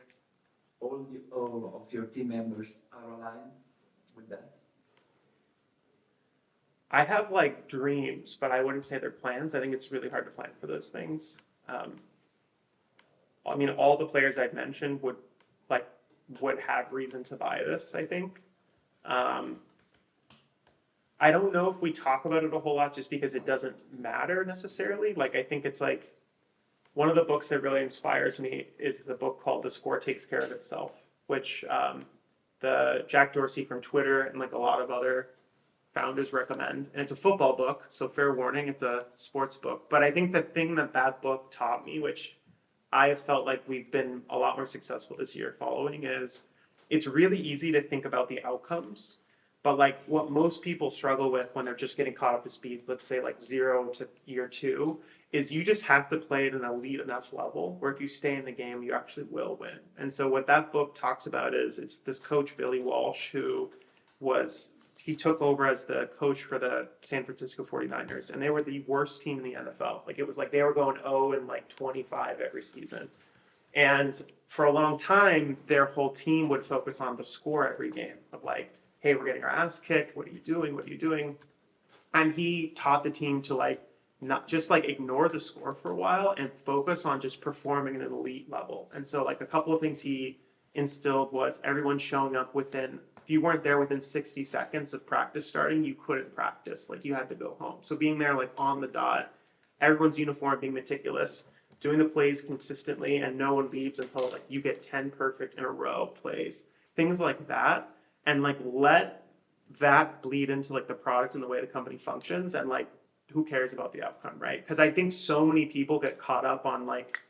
all of your team members are aligned with that? I have like dreams, but I wouldn't say they're plans. I think it's really hard to plan for those things. I mean, all the players I've mentioned would have reason to buy this, I think. I don't know if we talk about it a whole lot just because it doesn't matter necessarily. Like, I think it's like one of the books that really inspires me is the book called The Score Takes Care of Itself, which the Jack Dorsey from Twitter and like a lot of other founders recommend. And it's a football book, so fair warning, it's a sports book. But I think the thing that that book taught me, which I have felt like we've been a lot more successful this year following, is it's really easy to think about the outcomes. But like what most people struggle with when they're just getting caught up to speed, let's say like 0 to year 2, is you just have to play at an elite enough level where if you stay in the game, you actually will win. And so what that book talks about is it's this coach, Billy Walsh, he took over as the coach for the San Francisco 49ers, and they were the worst team in the NFL. Like it was like they were going 0 and like 25 every season. And for a long time, their whole team would focus on the score every game of like, hey, we're getting our ass kicked. What are you doing? What are you doing? And he taught the team to like not just like ignore the score for a while and focus on just performing at an elite level. And so like a couple of things he instilled was everyone showing up within, if you weren't there within 60 seconds of practice starting, you couldn't practice. Like you had to go home. So being there like on the dot, everyone's uniform, being meticulous, doing the plays consistently, and no one leaves until like you get 10 perfect in a row plays, things like that. And like let that bleed into like the product and the way the company functions, and like who cares about the outcome, right? Because I think so many people get caught up on like,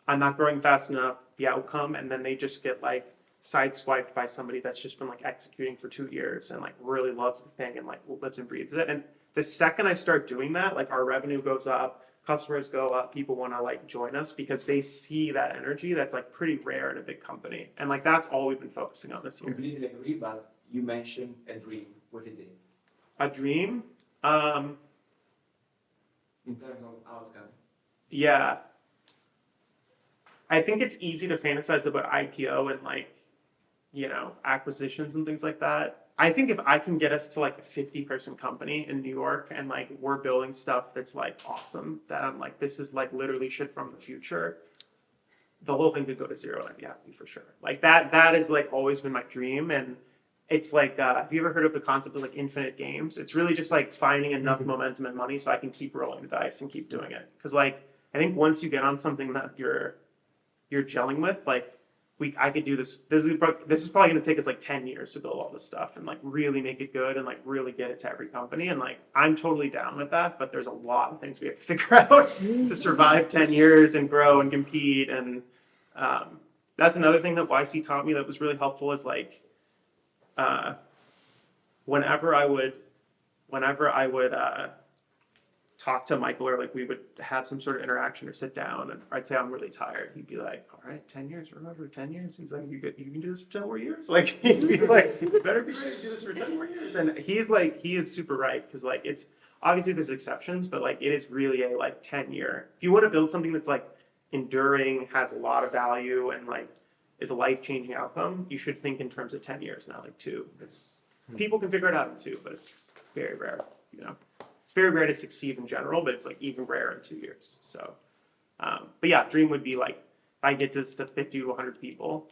I'm not growing fast enough, the outcome, and then they just get like sideswiped by somebody that's just been like executing for 2 years and like really loves the thing and like lives and breathes it. And the second I start doing that, like our revenue goes up, customers go up, people want to like join us because they see that energy that's like pretty rare in a big company. And like that's all we've been focusing on this year. Completely agree, but you mentioned a dream. What is it? A dream? In terms of outcome. Yeah. I think it's easy to fantasize about IPO and like, you know, acquisitions and things like that. I think if I can get us to like a 50-person company in New York and like we're building stuff that's like awesome, that I'm like, this is like literally shit from the future, the whole thing could go to 0 and I'd be happy for sure. Like that has like always been my dream. And it's like, have you ever heard of the concept of like infinite games? It's really just like finding enough momentum and money so I can keep rolling the dice and keep doing it. Because like, I think once you get on something that you're gelling with, like I could do this. This is probably going to take us like 10 years to build all this stuff and like really make it good and like really get it to every company. And like, I'm totally down with that, but there's a lot of things we have to figure out to survive 10 years and grow and compete. And that's another thing that YC taught me that was really helpful is like, whenever I would talk to Michael or like we would have some sort of interaction or sit down and I'd say I'm really tired, he'd be like, all right, 10 years, remember 10 years? He's like, you can do this for 10 more years? Like, he'd be like, you better be ready to do this for 10 more years. And he's like, he is super right, because like it's obviously there's exceptions, but like it is really a like 10-year. If you want to build something that's like enduring, has a lot of value, and like is a life-changing outcome, you should think in terms of 10 years, not like 2, because people can figure it out in 2, but it's very rare, you know. It's very rare to succeed in general, but it's like even rare in 2 years. So, but yeah, dream would be like, if I get this to 50 to 100 people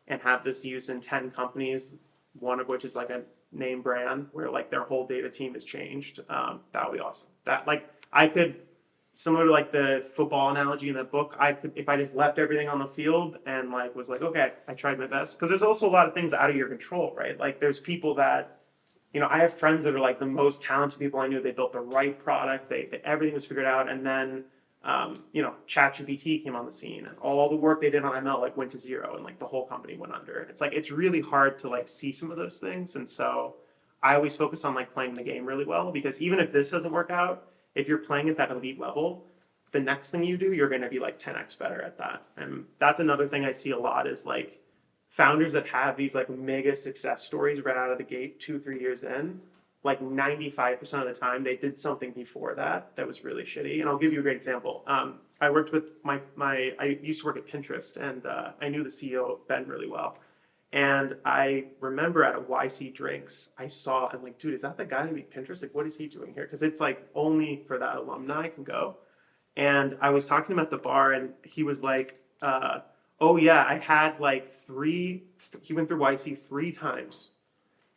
and have this used in 10 companies, one of which is like a name brand where like their whole data team has changed, that would be awesome. That like, I could, similar to like the football analogy in the book, I could, if I just left everything on the field and like was like, okay, I tried my best. Because there's also a lot of things out of your control, right? Like there's people that, you know, I have friends that are like the most talented people I knew. They built the right product. Everything was figured out. And then, you know, ChatGPT came on the scene and all the work they did on ML like went to 0 and like the whole company went under. It's like, it's really hard to like see some of those things. And so I always focus on like playing the game really well, because even if this doesn't work out, if you're playing at that elite level, the next thing you do, you're going to be like 10x better at that. And that's another thing I see a lot is like founders that have these like mega success stories right out of the gate, 2-3 years in, like 95% of the time they did something before that was really shitty. And I'll give you a great example. I worked with I used to work at Pinterest, and I knew the CEO, Ben, really well. And I remember at a YC Drinks, I saw, I'm like, dude, is that the guy that made Pinterest? Like, what is he doing here? Because it's like only for that alumni can go. And I was talking to him at the bar, and he was like, oh yeah, I had like he went through YC 3 times.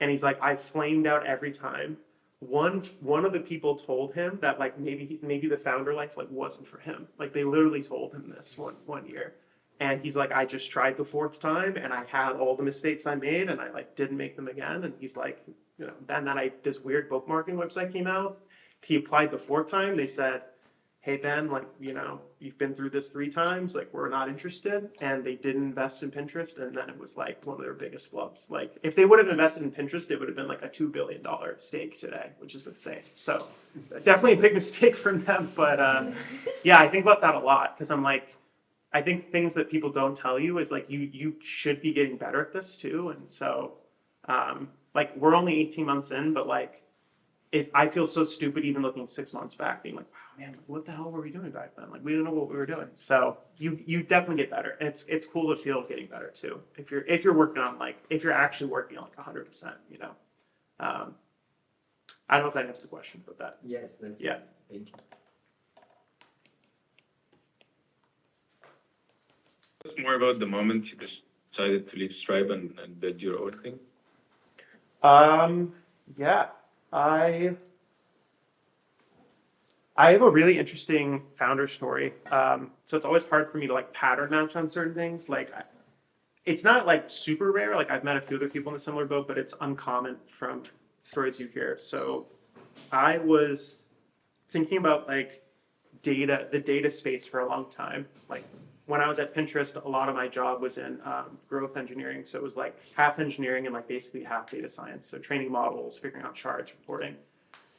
And he's like, I flamed out every time. One of the people told him that like maybe the founder life like wasn't for him. Like they literally told him this one year. And he's like, I just tried the 4th time and I had all the mistakes I made and I like didn't make them again. And he's like, you know, then this weird bookmarking website came out. He applied the 4th time. They said, hey Ben, like, you know, you've been through this 3 times, like we're not interested. And they didn't invest in Pinterest, and then it was like one of their biggest flubs. Like if they would have invested in Pinterest, it would have been like a $2 billion stake today, which is insane. So definitely a big mistake from them. But yeah, I think about that a lot, because I'm like, I think things that people don't tell you is like you should be getting better at this too. And so like we're only 18 months in, but like I feel so stupid even looking 6 months back, being like, wow, man, what the hell were we doing back then? Like we didn't know what we were doing. So you definitely get better. And it's cool to feel getting better too. If you're working on like, if you're actually working on like 100%, you know. I don't know if that answers the question, but that. Yes, definitely. Yeah. Thank you. It's more about the moment you decided to leave Stripe and did your own thing. Yeah, I have a really interesting founder story. So it's always hard for me to like pattern match on certain things. Like, it's not like super rare. Like I've met a few other people in a similar boat, but it's uncommon from stories you hear. So I was thinking about like the data space for a long time. Like when I was at Pinterest, a lot of my job was in growth engineering. So it was like half engineering and like basically half data science. So training models, figuring out charts, reporting.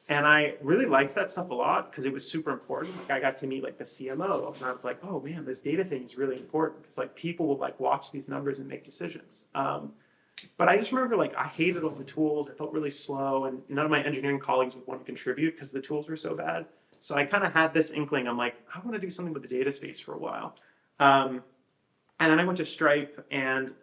And I really liked that stuff a lot because it was super important. Like I got to meet like the CMO, and I was like, oh man, this data thing is really important because like people will like watch these numbers and make decisions. But I just remember like I hated all the tools. It felt really slow, and none of my engineering colleagues would want to contribute because the tools were so bad. So I kind of had this inkling. I'm like, I want to do something with the data space for a while. And then I went to Stripe, and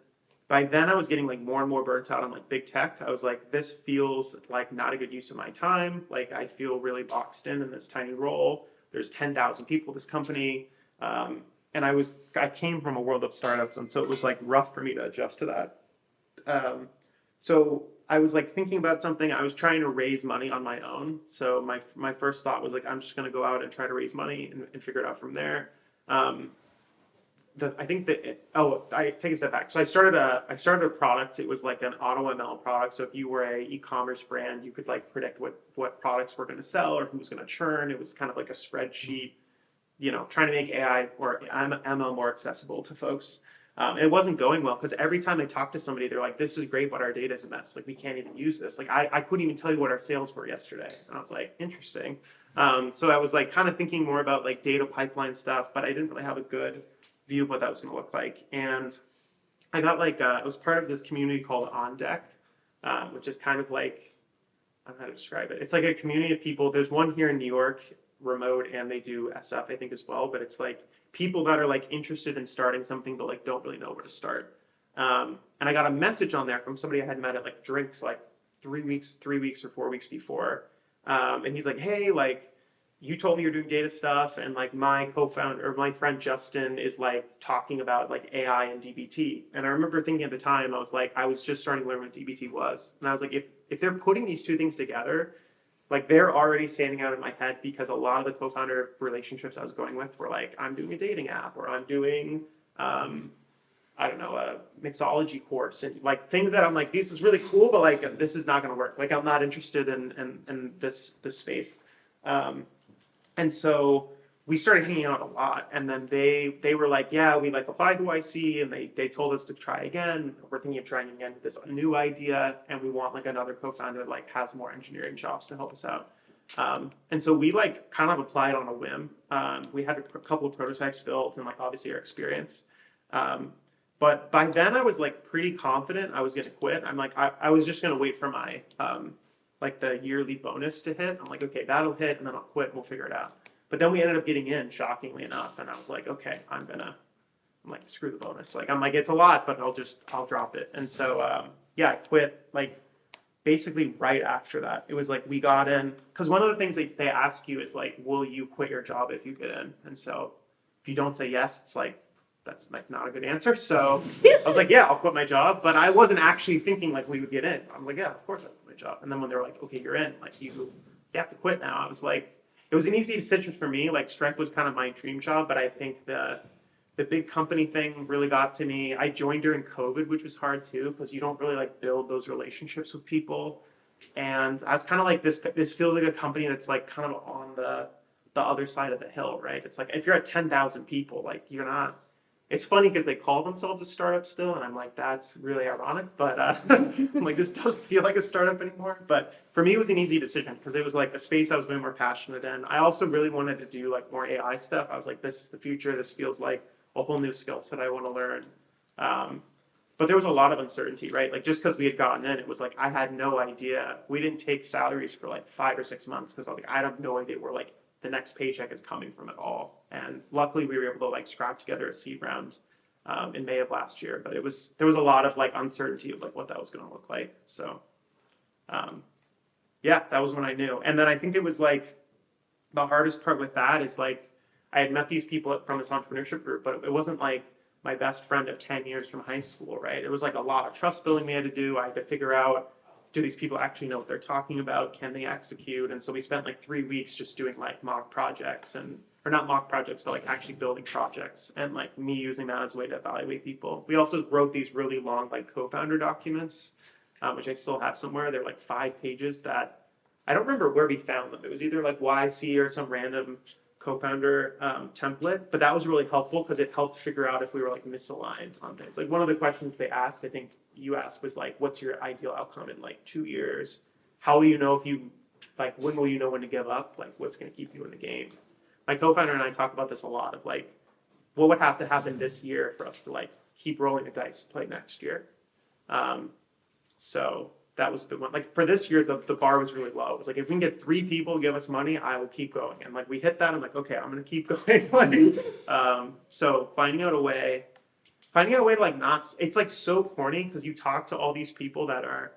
by then I was getting like more and more burnt out on like big tech. I was like, this feels like not a good use of my time. Like I feel really boxed in this tiny role. There's 10,000 people at this company. And I came from a world of startups, and so it was like rough for me to adjust to that. So I was like thinking about something. I was trying to raise money on my own. So my first thought was like, I'm just going to go out and try to raise money and figure it out from there. I take a step back. So I started a product. It was like an auto ML product. So if you were a e-commerce brand, you could like predict what products were going to sell or who was going to churn. It was kind of like a spreadsheet, you know, trying to make AI or ML more accessible to folks. It wasn't going well because every time I talked to somebody, they're like, this is great, but our data is a mess. Like we can't even use this. Like I couldn't even tell you what our sales were yesterday. And I was like, interesting. So I was like kind of thinking more about like data pipeline stuff, but I didn't really have a good view of what that was going to look like. And I got like, I was part of this community called On Deck, which is kind of like, I don't know how to describe it. It's like a community of people. There's one here in New York, remote, and they do SF, I think, as well. But it's like people that are like interested in starting something but like don't really know where to start. And I got a message on there from somebody I had met at like drinks like 3 weeks or 4 weeks before. And he's like, hey, like, you told me you're doing data stuff, and like my co-founder or my friend Justin is like talking about like AI and DBT. And I remember thinking at the time, I was just starting to learn what DBT was. And I was like, if they're putting these two things together, like they're already standing out in my head because a lot of the co-founder relationships I was going with were like, I'm doing a dating app, or I'm doing, I don't know, a mixology course, and like things that I'm like, this is really cool, but like this is not going to work. Like I'm not interested in this space. And so we started hanging out a lot, and then they were like, yeah, we like applied to YC, and they told us to try again. We're thinking of trying again with this new idea, and we want like another co-founder that like has more engineering chops to help us out. And so we like kind of applied on a whim. We had a couple of prototypes built, and like obviously our experience. But by then I was like pretty confident I was going to quit. I'm like, I was just going to wait for my like the yearly bonus to hit. I'm like, okay, that'll hit, and then I'll quit and we'll figure it out. But then we ended up getting in, shockingly enough, and I was like, okay, I'm like, screw the bonus. Like, I'm like, it's a lot, but I'll drop it. And so, yeah, I quit like basically right after that. It was like we got in, because one of the things they ask you is like, will you quit your job if you get in? And so if you don't say yes, it's like, that's like not a good answer. So I was like, yeah, I'll quit my job. But I wasn't actually thinking like we would get in. I'm like, yeah, of course I'll quit my job. And then when they were like, okay, you're in, like you have to quit now. I was like, it was an easy decision for me. Like Stripe was kind of my dream job, but I think the big company thing really got to me. I joined during COVID, which was hard too, because you don't really like build those relationships with people. And I was kind of like, this feels like a company that's like kind of on the other side of the hill, right? It's like, if you're at 10,000 people, like you're not, it's funny because they call themselves a startup still. And I'm like, that's really ironic, but I'm like, this doesn't feel like a startup anymore. But for me, it was an easy decision because it was like a space I was way more passionate in. I also really wanted to do like more AI stuff. I was like, this is the future. This feels like a whole new skill set I want to learn. But there was a lot of uncertainty, right? Like just because we had gotten in, it was like I had no idea. We didn't take salaries for like 5 or 6 months because like I have no idea where like the next paycheck is coming from at all. And luckily we were able to like scrap together a seed round in May of last year. But there was a lot of like uncertainty of like what that was going to look like. So yeah, that was when I knew. And then I think it was like the hardest part with that is like I had met these people from this entrepreneurship group, but it wasn't like my best friend of 10 years from high school, right? It was like a lot of trust building we had to do. I had to figure out, do these people actually know what they're talking about? Can they execute? And so we spent like 3 weeks just doing like mock projects or not mock projects, but like actually building projects and like me using that as a way to evaluate people. We also wrote these really long like co-founder documents, which I still have somewhere. They're like 5 pages that I don't remember where we found them. It was either like YC or some random co-founder template, but that was really helpful because it helped figure out if we were like misaligned on things. Like one of the questions they asked, I think you asked, was like, what's your ideal outcome in like 2 years? How will you know if you, like, when will you know when to give up? Like, what's going to keep you in the game? My co-founder and I talk about this a lot of like, what would have to happen this year for us to like keep rolling the dice to play next year? So that was the one. Like for this year, the bar was really low. It was like, if we can get 3 people to give us money, I will keep going. And like we hit that, I'm like, okay, I'm gonna keep going. So finding out a way to like not, it's like so corny because you talk to all these people that are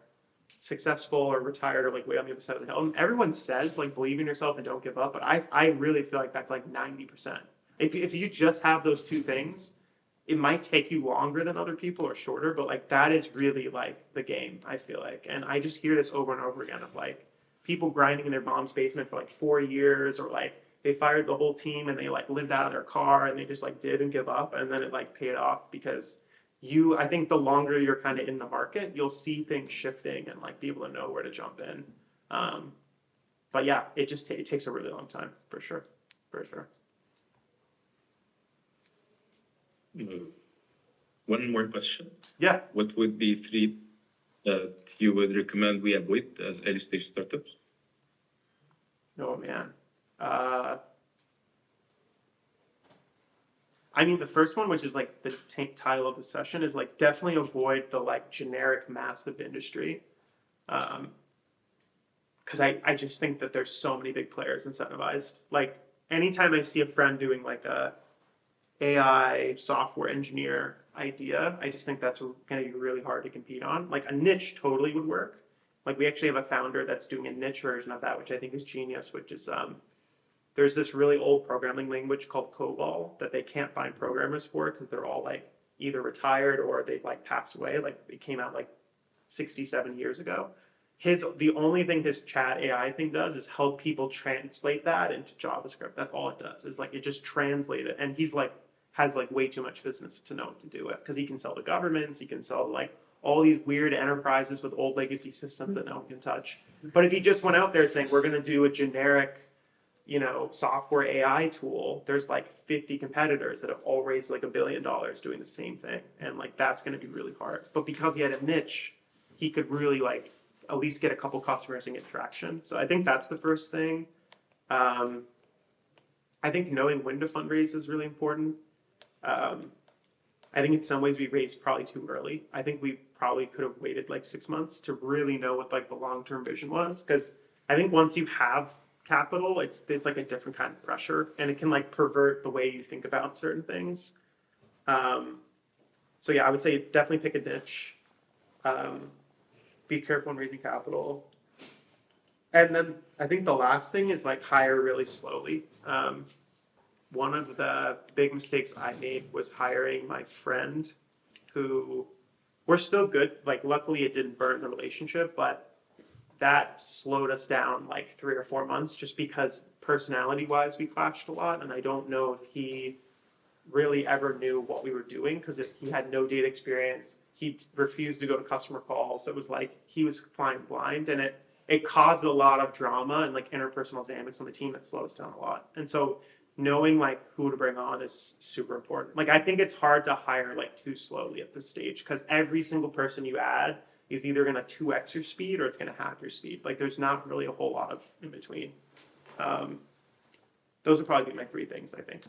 successful or retired or like way on the other side of the hill. And everyone says like believe in yourself and don't give up. But I really feel like that's like 90%. If you just have those 2 things, it might take you longer than other people or shorter, but like that is really like the game, I feel like. And I just hear this over and over again of like people grinding in their mom's basement for like 4 years, or like they fired the whole team and they like lived out of their car and they just like didn't give up, and then it like paid off because I think the longer you're kind of in the market, you'll see things shifting and like be able to know where to jump in. But yeah, it takes a really long time for sure. One more question. Yeah. What would be 3 that you would recommend we avoid as early stage startups? Oh man. I mean, the first one, which is like the title of the session, is like definitely avoid the like generic massive industry. Because I just think that there's so many big players incentivized. Like anytime I see a friend doing like a AI software engineer idea, I just think that's going to be really hard to compete on. Like a niche totally would work. Like we actually have a founder that's doing a niche version of that, which I think is genius, which is there's this really old programming language called COBOL that they can't find programmers for because they're all like either retired or they've like passed away. Like it came out like 67 years ago. The only thing his chat AI thing does is help people translate that into JavaScript. That's all it does, is like it just translates it. And he's like has like way too much business to know what to do with, because he can sell to governments, he can sell to like all these weird enterprises with old legacy systems that no one can touch. But if he just went out there saying we're going to do a generic, software AI tool, there's like 50 competitors that have all raised like $1 billion doing the same thing, and like that's going to be really hard. But because he had a niche, he could really like at least get a couple customers and get traction. So I think that's the first thing. I think knowing when to fundraise is really important. I think in some ways we raised probably too early. I think we probably could have waited like 6 months to really know what like the long-term vision was. Because I think once you have capital, it's like a different kind of pressure, and it can like pervert the way you think about certain things. So yeah, I would say definitely pick a niche. Be careful when raising capital. And then I think the last thing is like hire really slowly. One of the big mistakes I made was hiring my friend, who we're still good. Like luckily it didn't burn the relationship, but that slowed us down like 3 or 4 months just because personality wise we clashed a lot. And I don't know if he really ever knew what we were doing because he had no data experience. He refused to go to customer calls. So it was like he was flying blind, and it caused a lot of drama and like interpersonal dynamics on the team that slowed us down a lot. And so knowing like who to bring on is super important. Like I think it's hard to hire like too slowly at this stage because every single person you add is either going to 2x your speed or it's going to half your speed. Like there's not really a whole lot of in between. Those would probably be my 3 things, I think.